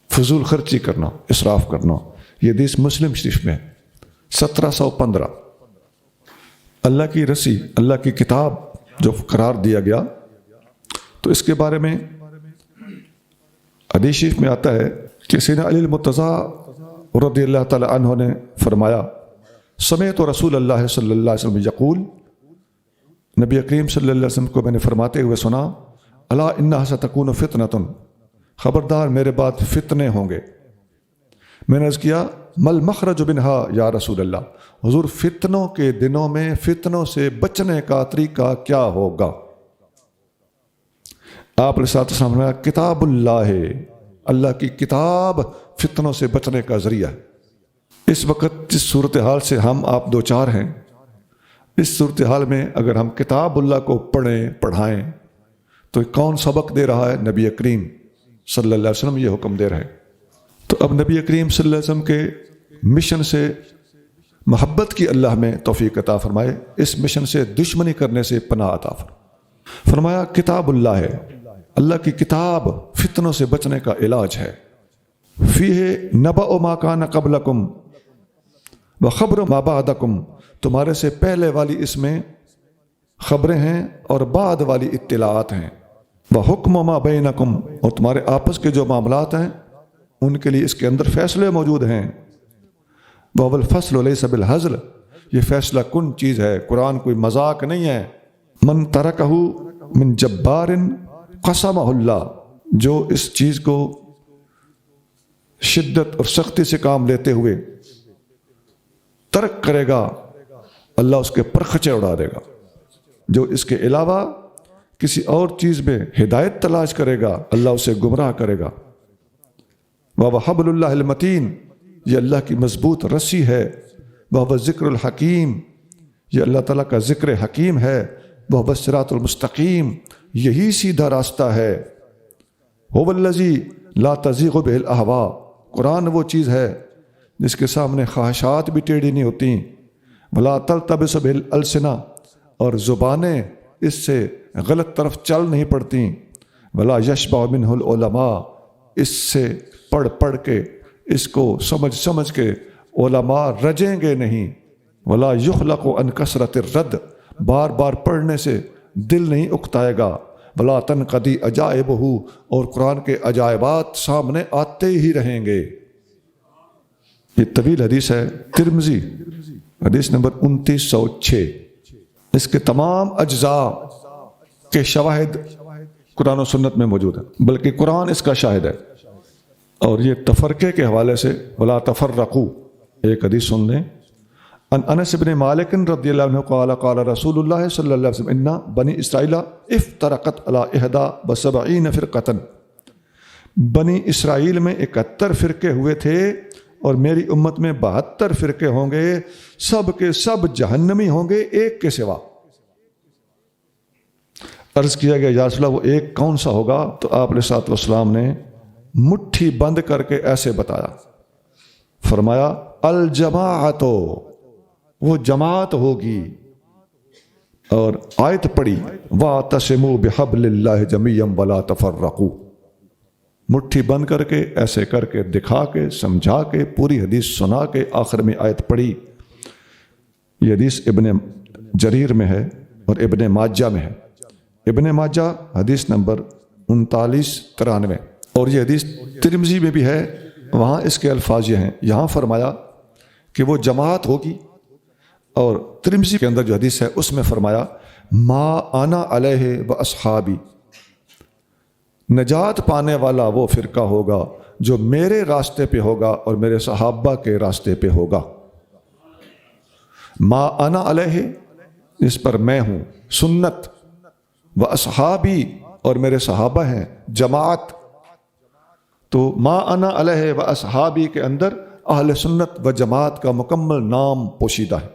فضول خرچی کرنا، اسراف کرنا. یہ حدیث مسلم شریف میں 1715. اللہ کی رسی، اللہ کی کتاب جو قرار دیا گیا، تو اس کے بارے میں حدیث شریف میں آتا ہے کہ سیدنا علی المرتضیٰ رضی اللہ تعالی عنہ نے فرمایا سمعت رسول اللہ صلی اللہ علیہ وسلم یقول، نبی کریم صلی اللہ علیہ وسلم کو میں نے فرماتے ہوئے سنا، الا انہا ستکون فتنۃ، خبردار میرے بعد فتنے ہوں گے. میں نے عرض کیا مل مخرج منہا یا رسول اللہ، حضور فتنوں کے دنوں میں فتنوں سے بچنے کا طریقہ کیا ہوگا؟ آپ علیہ السلام نے فرمایا کتاب اللہ، اللہ کی کتاب فتنوں سے بچنے کا ذریعہ. اس وقت جس صورتحال سے ہم آپ دو چار ہیں، اس صورتحال میں اگر ہم کتاب اللہ کو پڑھیں پڑھائیں تو کون سبق دے رہا ہے؟ نبی کریم صلی اللہ علیہ وسلم یہ حکم دے رہے ہیں. تو اب نبی کریم صلی اللہ علیہ وسلم کے مشن سے محبت کی اللہ میں توفیق عطا فرمائے، اس مشن سے دشمنی کرنے سے پناہ عطا فرمایا. کتاب اللہ ہے، اللہ کی کتاب فتنوں سے بچنے کا علاج ہے. فیہ نبأ ما کان قبلکم وخبر ما بعدکم، تمہارے سے پہلے والی اس میں خبریں ہیں اور بعد والی اطلاعات ہیں. وحکم ما بینکم، اور تمہارے آپس کے جو معاملات ہیں ان کے لیے اس کے اندر فیصلے موجود ہیں. وَهُوَ الْفَصْلُ لَيْسَ بِالْهَزْلِ، یہ فیصلہ کن چیز ہے، قرآن کوئی مذاق نہیں ہے. من ترکہ من جبار قسمہ اللہ، جو اس چیز کو شدت اور سختی سے کام لیتے ہوئے ترک کرے گا، اللہ اس کے پرخچے اڑا دے گا. جو اس کے علاوہ کسی اور چیز میں ہدایت تلاش کرے گا، اللہ اسے گمراہ کرے گا. وَهُوَ حَبْلُ اللَّهِ الْمَتِينُ، یہ اللہ کی مضبوط رسی ہے. وَهُوَ الذِّكْرُ الْحَكِيمُ، یہ اللہ تعالیٰ کا ذکر حکیم ہے. وَهُوَ الصِّرَاطُ الْمُسْتَقِيمُ، یہی سیدھا راستہ ہے. هُوَ الَّذِي لَا تَزِيغُ بِهِ الْأَهْوَاءُ، قرآن وہ چیز ہے جس کے سامنے خواہشات بھی ٹیڑھی نہیں ہوتی. وَلَا تَلْتَبِسُ بِهِ الْأَلْسِنَةُ، اور زبانیں اس سے غلط طرف چل نہیں پڑتی. وَلَا يَشْبَعُ مِنْهُ الْعُلَمَاءُ، اس سے پڑھ کے اس کو سمجھ کے علماء رجیں گے نہیں. وَلَا يُخْلَقُ عَنْ كَثْرَةِ الرَّدِّ، بار بار پڑھنے سے دل نہیں اکتائے گا. وَلَا تَنْقَضِي عَجَائِبُهُ، اور قرآن کے عجائبات سامنے آتے ہی رہیں گے. یہ طویل حدیث ہے، ترمذی حدیث نمبر 2906. اس کے تمام اجزاء کے شواہد قرآن و سنت میں موجود ہیں، بلکہ قرآن اس کا شاہد ہے. اور یہ تفرقے کے حوالے سے وَلَا تَفَرَّقُوا، ایک حدیث سن لیں. ان انس بن مالک رضی اللہ عنہ قال قال رسول اللہ صلی اللہ علیہ وسلم ان بنی اسرائیل افترقت علی 71 فرقۃ، بنی اسرائیل میں 71 فرقے ہوئے تھے اور میری امت میں 72 فرقے ہوں گے، سب کے سب جہنمی ہوں گے ایک کے سوا. عرض کیا گیا یا رسول اللہ وہ ایک کون سا ہوگا؟ تو آپ علیہ الصلوۃ والسلام نے مٹھی بند کر کے ایسے بتایا، فرمایا الجماعت، وہ جماعت ہوگی. اور آیت پڑھی وَاعْتَصِمُوا بِحَبْلِ اللَّهِ جَمِيعًا وَلَا تَفَرَّقُوا، مٹھی بند کر کے ایسے کر کے دکھا کے سمجھا کے پوری حدیث سنا کے آخر میں آیت پڑھی. یہ حدیث ابن جریر میں ہے اور ابن ماجہ میں ہے. ابن ماجہ حدیث نمبر 3993، اور یہ حدیث ترمذی میں بھی ہے. وہاں اس کے الفاظ یہ ہیں، یہاں فرمایا کہ وہ جماعت ہوگی. اور ترمذی کے اندر جو حدیث ہے اس میں فرمایا ما انا علیہ و اصحابی، نجات پانے والا وہ فرقہ ہوگا جو میرے راستے پہ ہوگا اور میرے صحابہ کے راستے پہ ہوگا. ما انا علیہ، اس پر میں ہوں، سنت، و اصحابی، اور میرے صحابہ ہیں، جماعت. تو ما انا علیہ و اصحابی کے اندر اہل سنت و جماعت کا مکمل نام پوشیدہ ہے.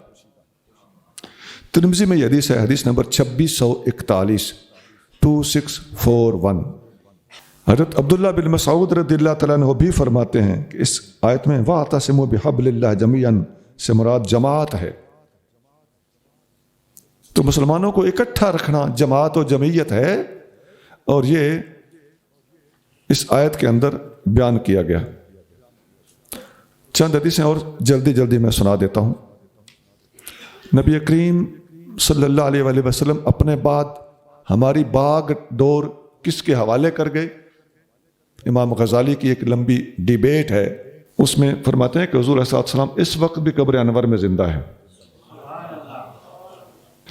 ترمذی میں یہ حدیث ہے، حدیث نمبر 2641، 2641. حضرت عبداللہ بن مسعود رضی اللہ تعالیٰ عنہ بھی فرماتے ہیں کہ اس آیت میں وَاعْتَصِمُوا بِحَبْلِ اللَّهِ جَمِيعًا سے مراد جماعت ہے. تو مسلمانوں کو اکٹھا رکھنا جماعت و جمعیت ہے، اور یہ اس آیت کے اندر بیان کیا گیا. چند حدیثیں اور جلدی میں سنا دیتا ہوں. نبی کریم صلی اللہ علیہ وآلہ وسلم اپنے بعد ہماری باغ ڈور کس کے حوالے کر گئے؟ امام غزالی کی ایک لمبی ڈیبیٹ ہے، اس میں فرماتے ہیں کہ حضور علیہ السلام اس وقت بھی قبر انور میں زندہ ہے،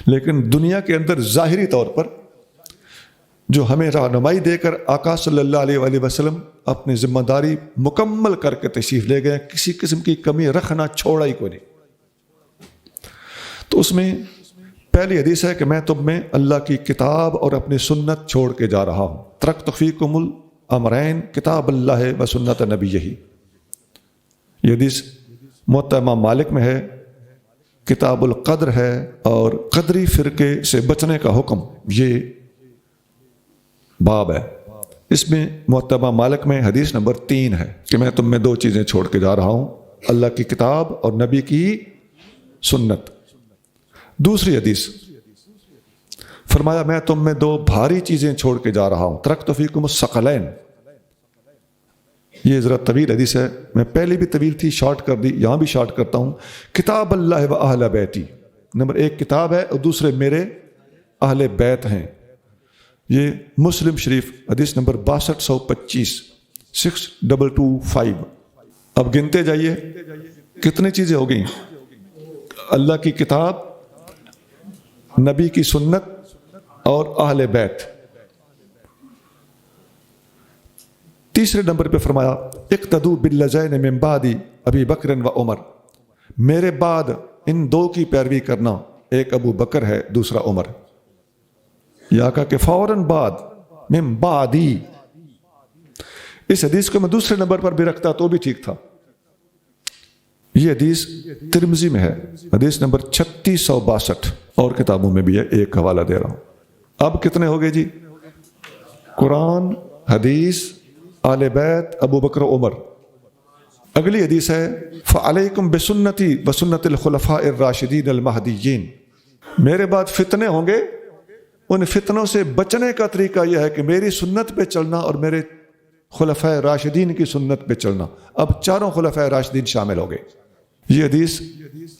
لیکن دنیا کے اندر ظاہری طور پر جو ہمیں رہنمائی دے کر آقا صلی اللہ علیہ وآلہ وسلم اپنی ذمہ داری مکمل کر کے تشریف لے گئے، کسی قسم کی کمی رکھنا چھوڑا ہی کوئی نہیں. تو اس میں پہلی حدیث ہے کہ میں تم میں اللہ کی کتاب اور اپنی سنت چھوڑ کے جا رہا ہوں. ترکت فیکم الامرین کتاب اللہ و سنت نبیہ. یہ حدیث موطا امام مالک میں ہے، کتاب القدر ہے، اور قدری فرقے سے بچنے کا حکم یہ باب ہے. اس میں موطا امام مالک میں حدیث نمبر 3 ہے کہ میں تم میں 2 چیزیں چھوڑ کے جا رہا ہوں، اللہ کی کتاب اور نبی کی سنت. دوسری حدیث فرمایا میں تم میں 2 بھاری چیزیں چھوڑ کے جا رہا ہوں. ترکت فیکم الثقلین. یہ ذرا طویل حدیث ہے، میں پہلے بھی طویل تھی، شارٹ کر دی، یہاں بھی شارٹ کرتا ہوں. کتاب اللہ و اہل بیتی، نمبر 1 کتاب ہے اور دوسرے میرے اہل بیت ہیں. یہ مسلم شریف حدیث نمبر 6225، 6225. اب گنتے جائیے کتنی چیزیں ہو گئیں؟ اللہ کی کتاب، نبی کی سنت اور اہل بیت. تیسرے نمبر پہ فرمایا اقتدوا باللذین من بعدی ابی بکر و عمر. میرے بعد ان 2 کی پیروی کرنا، ایک ابو بکر ہے، دوسرا عمر. یا کہا کہ فوراً بعد، من بعدی. اس حدیث کو میں دوسرے نمبر پر بھی رکھتا تو بھی ٹھیک تھا. یہ حدیث ترمذی میں ہے، حدیث نمبر 3662، اور کتابوں میں بھی ہے، ایک حوالہ دے رہا ہوں. اب کتنے ہو گئے جی؟ قرآن، حدیث، آل بیت، ابو بکر و عمر. اگلی حدیث ہے فعلیکم بسنتی وسنت الخلفاء الراشدین المہدیین. میرے بعد فتنے ہوں گے، ان فتنوں سے بچنے کا طریقہ یہ ہے کہ میری سنت پہ چلنا اور میرے خلفاء راشدین کی سنت پہ چلنا. اب 4 خلفاء راشدین شامل ہو گئے. یہ حدیث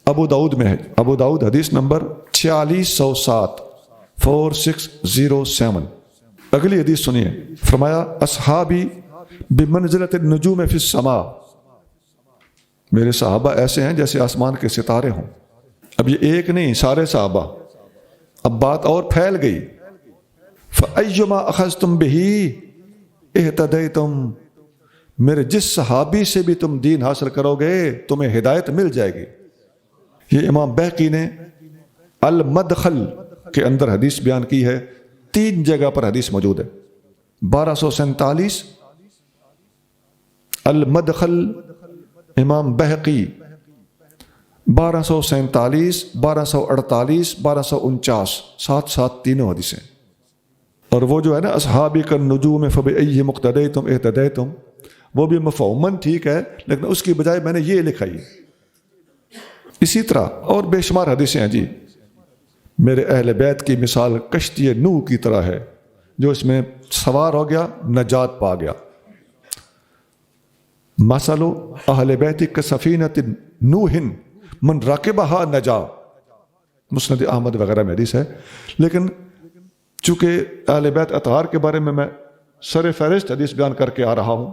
ابو داؤد میں ہے، ابو داؤد حدیث نمبر 4607، 4607. اگلی حدیث سنیے، فرمایا اصحابی بمنزلۃ النجوم فی السماء. میرے صحابہ ایسے ہیں جیسے آسمان کے ستارے ہوں. اب یہ ایک نہیں، سارے صحابہ. اب بات اور پھیل گئی. فَأَيُّمَا أَخَذْتُمْ بِهِ اهْتَدَيْتُمْ. میرے جس صحابی سے بھی تم دین حاصل کرو گے تمہیں ہدایت مل جائے گی. یہ امام بہقی نے المدخل کے اندر حدیث بیان کی ہے، 3 جگہ پر حدیث موجود ہے. 1247 المدخل امام بہقی، 1247، 1248، 1249، 7 تینوں حدیثیں. اور وہ جو ہے نا اصحابی کا نجوم فبأیہم اقتدیتم اہتدیتم، وہ بھی مفہوماً ٹھیک ہے، لیکن اس کی بجائے میں نے یہ لکھا ہی. اسی طرح اور بے شمار حدیثیں ہیں جی. میرے اہل بیت کی مثال کشتی نوح کی طرح ہے، جو اس میں سوار ہو گیا نجات پا گیا. مثل اہل بیت کسفینۃ نوح من راکبہا نجا. مسند احمد وغیرہ میں حدیث ہے. لیکن چونکہ اہل بیت اطہار کے بارے میں سر فہرست حدیث بیان کر کے آ رہا ہوں،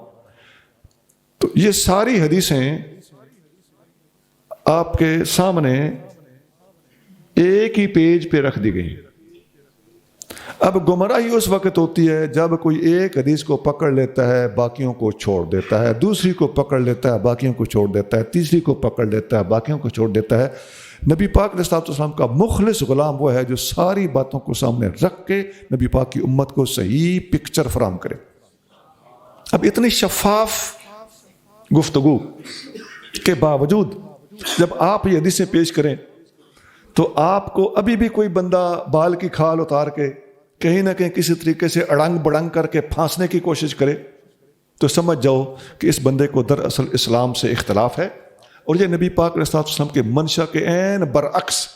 تو یہ ساری حدیثیں آپ کے سامنے ایک ہی پیج پہ رکھ دی گئی. اب گمراہی اس وقت ہوتی ہے جب کوئی ایک حدیث کو پکڑ لیتا ہے باقیوں کو چھوڑ دیتا ہے, دوسری کو پکڑ لیتا ہے باقیوں کو چھوڑ دیتا ہے, تیسری کو پکڑ لیتا ہے باقیوں کو چھوڑ دیتا ہے. نبی پاک علیہ الصلوۃ والسلام کا مخلص غلام وہ ہے جو ساری باتوں کو سامنے رکھ کے نبی پاک کی امت کو صحیح پکچر فراہم کرے. اب اتنی شفاف گفتگو کے باوجود جب آپ یہ حدیثیں پیش کریں تو آپ کو ابھی بھی کوئی بندہ بال کی کھال اتار کے کہیں نہ کہیں کسی طریقے سے اڑنگ بڑنگ کر کے پھانسنے کی کوشش کرے تو سمجھ جاؤ کہ اس بندے کو دراصل اسلام سے اختلاف ہے, اور یہ نبی پاک علیہ الصلوۃ والسلام کے منشا کے عین برعکس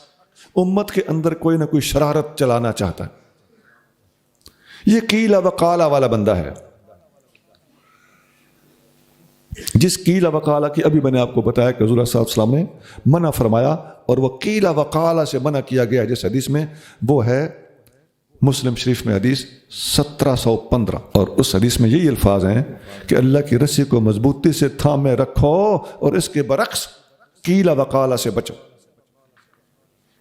امت کے اندر کوئی نہ کوئی شرارت چلانا چاہتا ہے. یہ قیل وقال والا بندہ ہے. جس قیل وقال کی ابھی میں نے آپ کو بتایا کہ حضور صلی اللہ علیہ وسلم نے منع فرمایا, اور وہ قیل وقال سے منع کیا گیا جس حدیث میں, وہ ہے مسلم شریف میں حدیث 1715, اور اس حدیث میں یہی الفاظ ہیں کہ اللہ کی رسی کو مضبوطی سے تھامے رکھو اور اس کے برعکس قیل وقال سے بچو.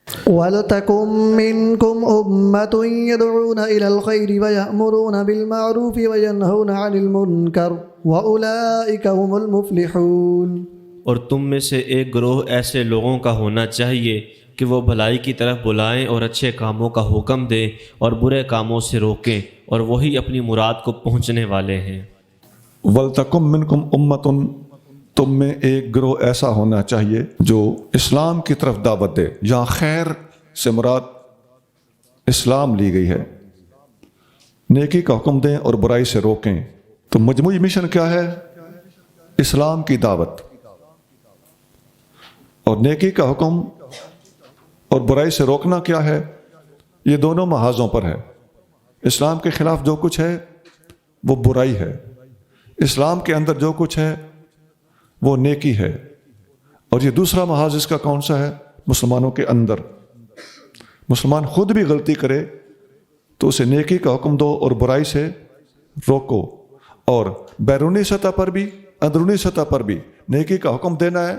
وَلْتَكُن مِّنكُمْ أُمَّةٌ يَدْعُونَ إِلَى الْخَيْرِ وَيَأْمُرُونَ بِالْمَعْرُوفِ وَيَنْهَوْنَ عَنِ الْمُنكَرِ وَأُولَٰئِكَ هُمُ الْمُفْلِحُونَ. اور تم میں سے ایک گروہ ایسے لوگوں کا ہونا چاہیے کہ وہ بھلائی کی طرف بلائیں اور اچھے کاموں کا حکم دیں اور برے کاموں سے روکیں, اور وہی اپنی مراد کو پہنچنے والے ہیں. وَلْتَكُن مِّنكُمْ أُمَّةٌ, تم میں ایک گروہ ایسا ہونا چاہیے جو اسلام کی طرف دعوت دے. یہاں خیر سے مراد اسلام لی گئی ہے, نیکی کا حکم دیں اور برائی سے روکیں. تو مجموعی مشن کیا ہے؟ اسلام کی دعوت, اور نیکی کا حکم اور برائی سے روکنا کیا ہے؟ یہ دونوں محاذوں پر ہے. اسلام کے خلاف جو کچھ ہے وہ برائی ہے, اسلام کے اندر جو کچھ ہے وہ نیکی ہے. اور یہ دوسرا محاذ اس کا کون سا ہے؟ مسلمانوں کے اندر. مسلمان خود بھی غلطی کرے تو اسے نیکی کا حکم دو اور برائی سے روکو, اور بیرونی سطح پر بھی اندرونی سطح پر بھی نیکی کا حکم دینا ہے,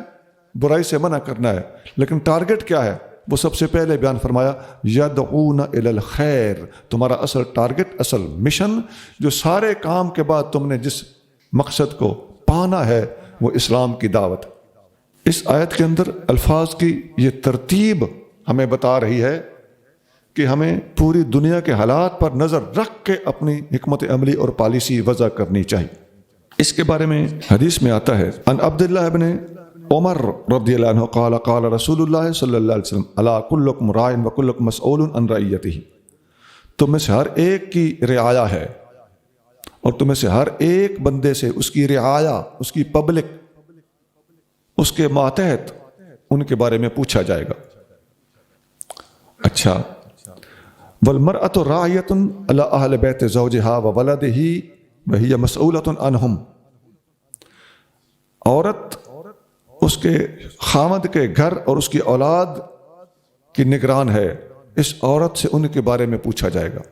برائی سے منع کرنا ہے. لیکن ٹارگٹ کیا ہے؟ وہ سب سے پہلے بیان فرمایا یدعون الی الخیر. تمہارا اصل ٹارگٹ, اصل مشن, جو سارے کام کے بعد تم نے جس مقصد کو پانا ہے وہ اسلام کی دعوت. اس آیت کے اندر الفاظ کی یہ ترتیب ہمیں بتا رہی ہے کہ ہمیں پوری دنیا کے حالات پر نظر رکھ کے اپنی حکمت عملی اور پالیسی وضع کرنی چاہیے. اس کے بارے میں حدیث میں آتا ہے, ان عبداللہ ابن عمر رضی اللہ عنہ قال قال رسول اللہ صلی اللہ علیہ وسلم الا کلکم راع وکلکم مسئول عن رعیتہ. تم میں سے ہر ایک کی رعایا ہے, اور تم میں سے ہر ایک بندے سے اس کی رعایا, اس کی پبلک, اس کے ماتحت ان کے بارے میں پوچھا جائے گا. اچھا, والمرأة راعیة علی اہل بیت زوجها وولدہ وہی مسئولۃ عنہم. عورت اس کے خامد کے گھر اور اس کی اولاد کی نگران ہے, اس عورت سے ان کے بارے میں پوچھا جائے گا.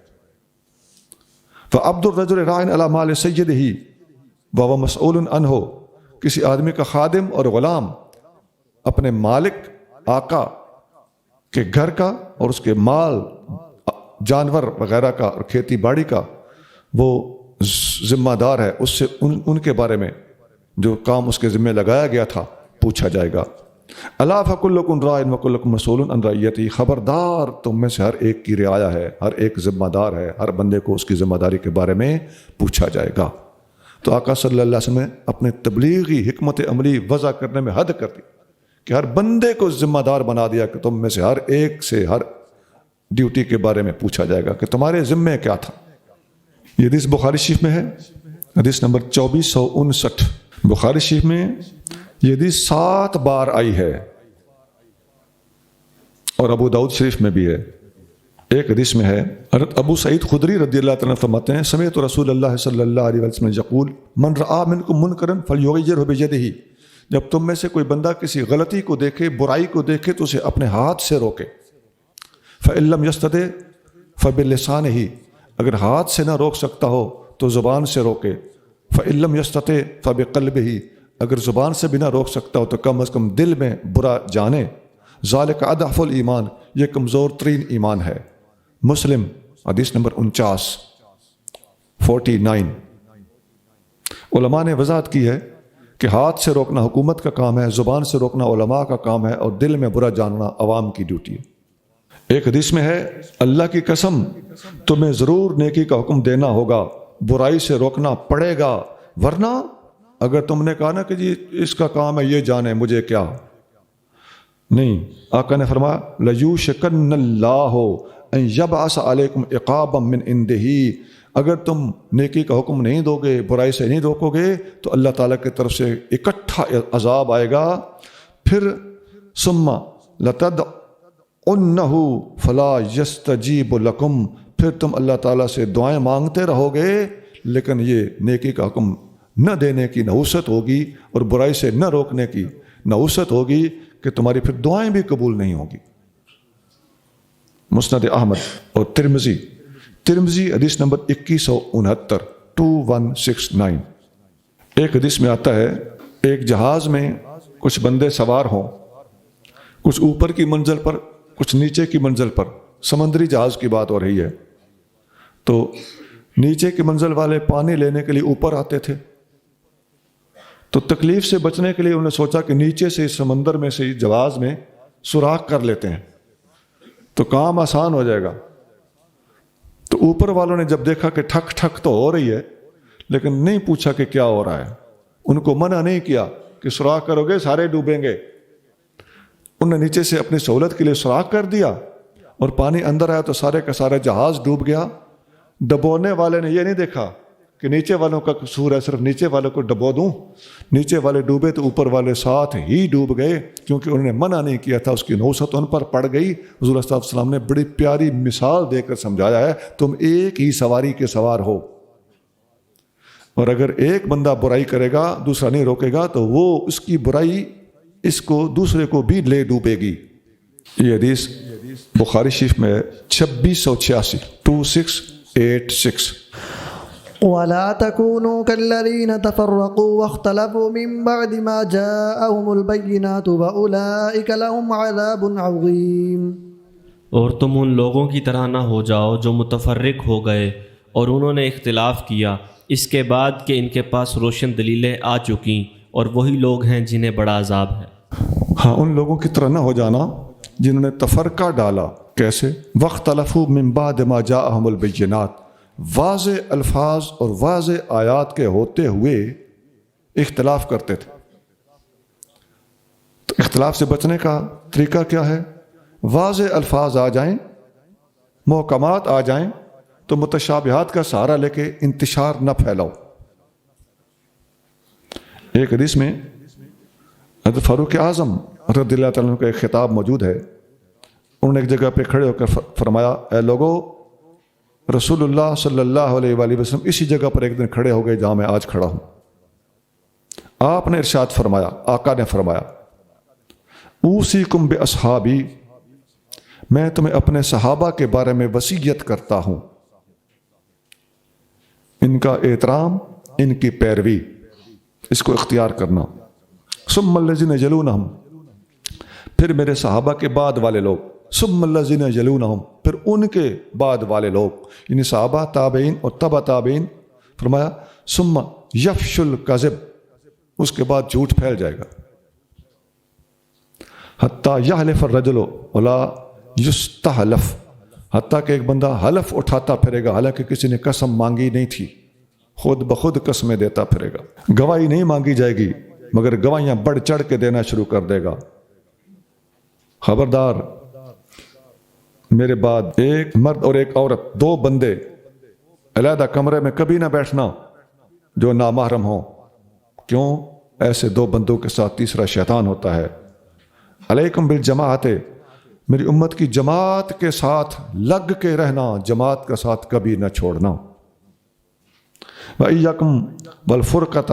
فعبد الرجل راع علی مال سیدہ وهو مسئول عنہ. کسی آدمی کا خادم اور غلام اپنے مالک آقا کے گھر کا اور اس کے مال جانور وغیرہ کا اور کھیتی باڑی کا وہ ذمہ دار ہے, اس سے ان کے بارے میں جو کام اس کے ذمہ لگایا گیا تھا پوچھا جائے گا. الا فکلکم راع وکلکم مسئول عن رعیتہ. خبردار, تم میں سے ہر ایک کی رعایا ہے, ہر ایک ذمہ دار ہے, ہر بندے کو اس کی ذمہ داری کے بارے میں پوچھا جائے گا. تو آقا صلی اللہ علیہ وسلم نے اپنے تبلیغی حکمت عملی وضع کرنے میں حد کر دی کہ ہر بندے کو ذمہ دار بنا دیا کہ تم میں سے ہر ایک سے ہر ڈیوٹی کے بارے میں پوچھا جائے گا کہ تمہارے ذمے کیا تھا. یہ حدیث بخاری شریف میں ہے, حدیث نمبر 2459. بخاری شریف میں یہ حدیث 7 بار آئی ہے, اور ابو داؤد شریف میں بھی ہے. ایک حدیث میں ہے, حضرت ابو سعید خدری رضی اللہ تعالیٰ عنہ فرماتے ہیں سمعت رسول اللہ صلی اللہ علیہ وسلم یقول من رآ منکم منکرا فلیغیرہ بیدہ. جب تم میں سے کوئی بندہ کسی غلطی کو دیکھے, برائی کو دیکھے, تو اسے اپنے ہاتھ سے روکے. فإن لم یستطع فبلسانہ. اگر ہاتھ سے نہ روک سکتا ہو تو زبان سے روکے. فإن لم یستطع فبقلبہ. اگر زبان سے بھی نہ روک سکتا ہو تو کم از کم دل میں برا جانے. ذالک اضعف الایمان، یہ کمزور ترین ایمان ہے. مسلم حدیث نمبر 49. علماء نے وضاحت کی ہے کہ ہاتھ سے روکنا حکومت کا کام ہے، زبان سے روکنا علماء کا کام ہے، اور دل میں برا جاننا عوام کی ڈیوٹی ہے. ایک حدیث میں ہے اللہ کی قسم تمہیں ضرور نیکی کا حکم دینا ہوگا، برائی سے روکنا پڑے گا، ورنہ اگر تم نے کہا نا کہ جی اس کا کام ہے یہ جانے مجھے کیا نہیں. آقا نے فرمایا لَيُوشِكَنَّ اللَّهُ أَن يَبْعَثَ عَلَيْكُمْ عِقَابًا مِّنْ عِنْدِهِ، اگر تم نیکی کا حکم نہیں دو گے، برائی سے نہیں روکو گے، تو اللہ تعالیٰ کی طرف سے اکٹھا عذاب آئے گا. پھر ثُمَّ لَتَدْعُنَّهُ فَلَا يَسْتَجِيبُ لَكُمْ، پھر تم اللہ تعالیٰ سے دعائیں مانگتے رہو گے، لیکن یہ نیکی کا حکم نہ دینے کی نحوست ہوگی اور برائی سے نہ روکنے کی نحوست ہوگی کہ تمہاری پھر دعائیں بھی قبول نہیں ہوگی. مسند احمد اور ترمذی حدیث نمبر 2169. ایک حدیث میں آتا ہے ایک جہاز میں کچھ بندے سوار ہوں، کچھ اوپر کی منزل پر کچھ نیچے کی منزل پر. سمندری جہاز کی بات ہو رہی ہے. تو نیچے کی منزل والے پانی لینے کے لیے اوپر آتے تھے، تو تکلیف سے بچنے کے لیے انہوں نے سوچا کہ نیچے سے سمندر میں سے جہاز میں سوراخ کر لیتے ہیں تو کام آسان ہو جائے گا. تو اوپر والوں نے جب دیکھا کہ ٹھک ٹھک تو ہو رہی ہے، لیکن نہیں پوچھا کہ کیا ہو رہا ہے، ان کو منع نہیں کیا کہ سوراخ کرو گے سارے ڈوبیں گے. انہوں نے نیچے سے اپنی سہولت کے لیے سوراخ کر دیا اور پانی اندر آیا تو سارے کا سارا جہاز ڈوب گیا. ڈبونے والے نے یہ نہیں دیکھا کہ نیچے والوں کا قصور ہے، صرف نیچے والوں کو ڈبو دوں. نیچے والے ڈوبے تو اوپر والے ساتھ ہی ڈوب گئے، کیونکہ انہوں نے منع نہیں کیا تھا، اس کی نحوست ان پر پڑ گئی. حضور صلی اللہ علیہ وسلم نے بڑی پیاری مثال دے کر سمجھایا ہے تم ایک ہی سواری کے سوار ہو، اور اگر ایک بندہ برائی کرے گا دوسرا نہیں روکے گا تو وہ اس کی برائی اس کو دوسرے کو بھی لے ڈوبے گی. یہ حدیث بخاری شریف میں 2686 ولا تكونوا كالذين تفرقوا واختلفوا من بعد ما جاءهم البينات وأولئك لهم عذاب عظيم. اور تم ان لوگوں کی طرح نہ ہو جاؤ جو متفرق ہو گئے اور انہوں نے اختلاف کیا اس کے بعد کہ ان کے پاس روشن دلیلیں آ چکیں، اور وہی لوگ ہیں جنہیں بڑا عذاب ہے. ہاں، ان لوگوں کی طرح نہ ہو جانا جنہوں نے تفرقہ ڈالا. کیسے؟ واختلفوا من بعد ما جاءهم البینات، واضح الفاظ اور واضح آیات کے ہوتے ہوئے اختلاف کرتے تھے. تو اختلاف سے بچنے کا طریقہ کیا ہے؟ واضح الفاظ آ جائیں، محکمات آ جائیں تو متشابہات کا سہارا لے کے انتشار نہ پھیلاؤ. ایک حدیث میں حضرت فاروق اعظم رضی اللہ تعالیٰ عنہ کا ایک خطاب موجود ہے. انہوں نے ایک جگہ پہ کھڑے ہو کر فرمایا اے لوگو، رسول اللہ صلی اللہ علیہ وآلہ وسلم اسی جگہ پر ایک دن کھڑے ہو گئے جہاں میں آج کھڑا ہوں. آپ نے ارشاد فرمایا، آقا نے فرمایا اوصیکم باصحابی، میں تمہیں اپنے صحابہ کے بارے میں وصیت کرتا ہوں، ان کا احترام، ان کی پیروی، اس کو اختیار کرنا. ثم الذین یلونہم، پھر میرے صحابہ کے بعد والے لوگ، ثم الذین یلونہم، پھر ان کے بعد والے لوگ، یعنی صحابہ، تابعین اور تبع تابعین. فرمایا ثم یفش الکذب، اس کے بعد جھوٹ پھیل جائے گا. حتیٰ یحلف الرجل ولا یستحلف، حتیٰ کہ ایک بندہ حلف اٹھاتا پھرے گا حالانکہ کسی نے قسم مانگی نہیں تھی، خود بخود قسمیں دیتا پھرے گا. گواہی نہیں مانگی جائے گی مگر گواہیاں بڑھ چڑھ کے دینا شروع کر دے گا. خبردار، میرے بعد ایک مرد اور ایک عورت، دو بندے علیحدہ کمرے میں کبھی نہ بیٹھنا جو نامحرم ہوں. کیوں؟ ایسے دو بندوں کے ساتھ تیسرا شیطان ہوتا ہے. علیکم بالجماعت، میری امت کی جماعت کے ساتھ لگ کے رہنا، جماعت کا ساتھ کبھی نہ چھوڑنا. وَإِيَّاكُمْ وَالْفُرْقَةَ،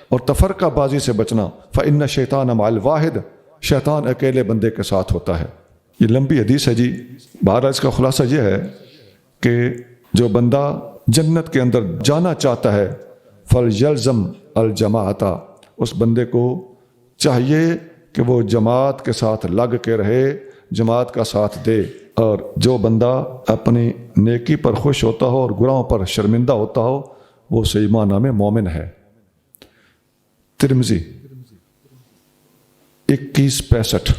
اور تفرقہ بازی سے بچنا. فَإِنَّ الشَّيْطَانَ مَعَ الْوَاحِدِ، شیطان اکیلے بندے کے ساتھ ہوتا ہے. یہ لمبی حدیث ہے جی. بہرحال اس کا خلاصہ یہ ہے کہ جو بندہ جنت کے اندر جانا چاہتا ہے فَلْيَلْزَمْ الْجَمَاعَةَ، اس بندے کو چاہیے کہ وہ جماعت کے ساتھ لگ کے رہے، جماعت کا ساتھ دے، اور جو بندہ اپنی نیکی پر خوش ہوتا ہو اور گناہوں پر شرمندہ ہوتا ہو وہ صحیح معنی میں مومن ہے۔ ترمذی 2165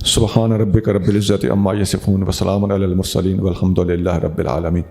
سبحان ربک رب العزت عما یصفون وسلام علی المرسلین والحمد للہ رب العالمین۔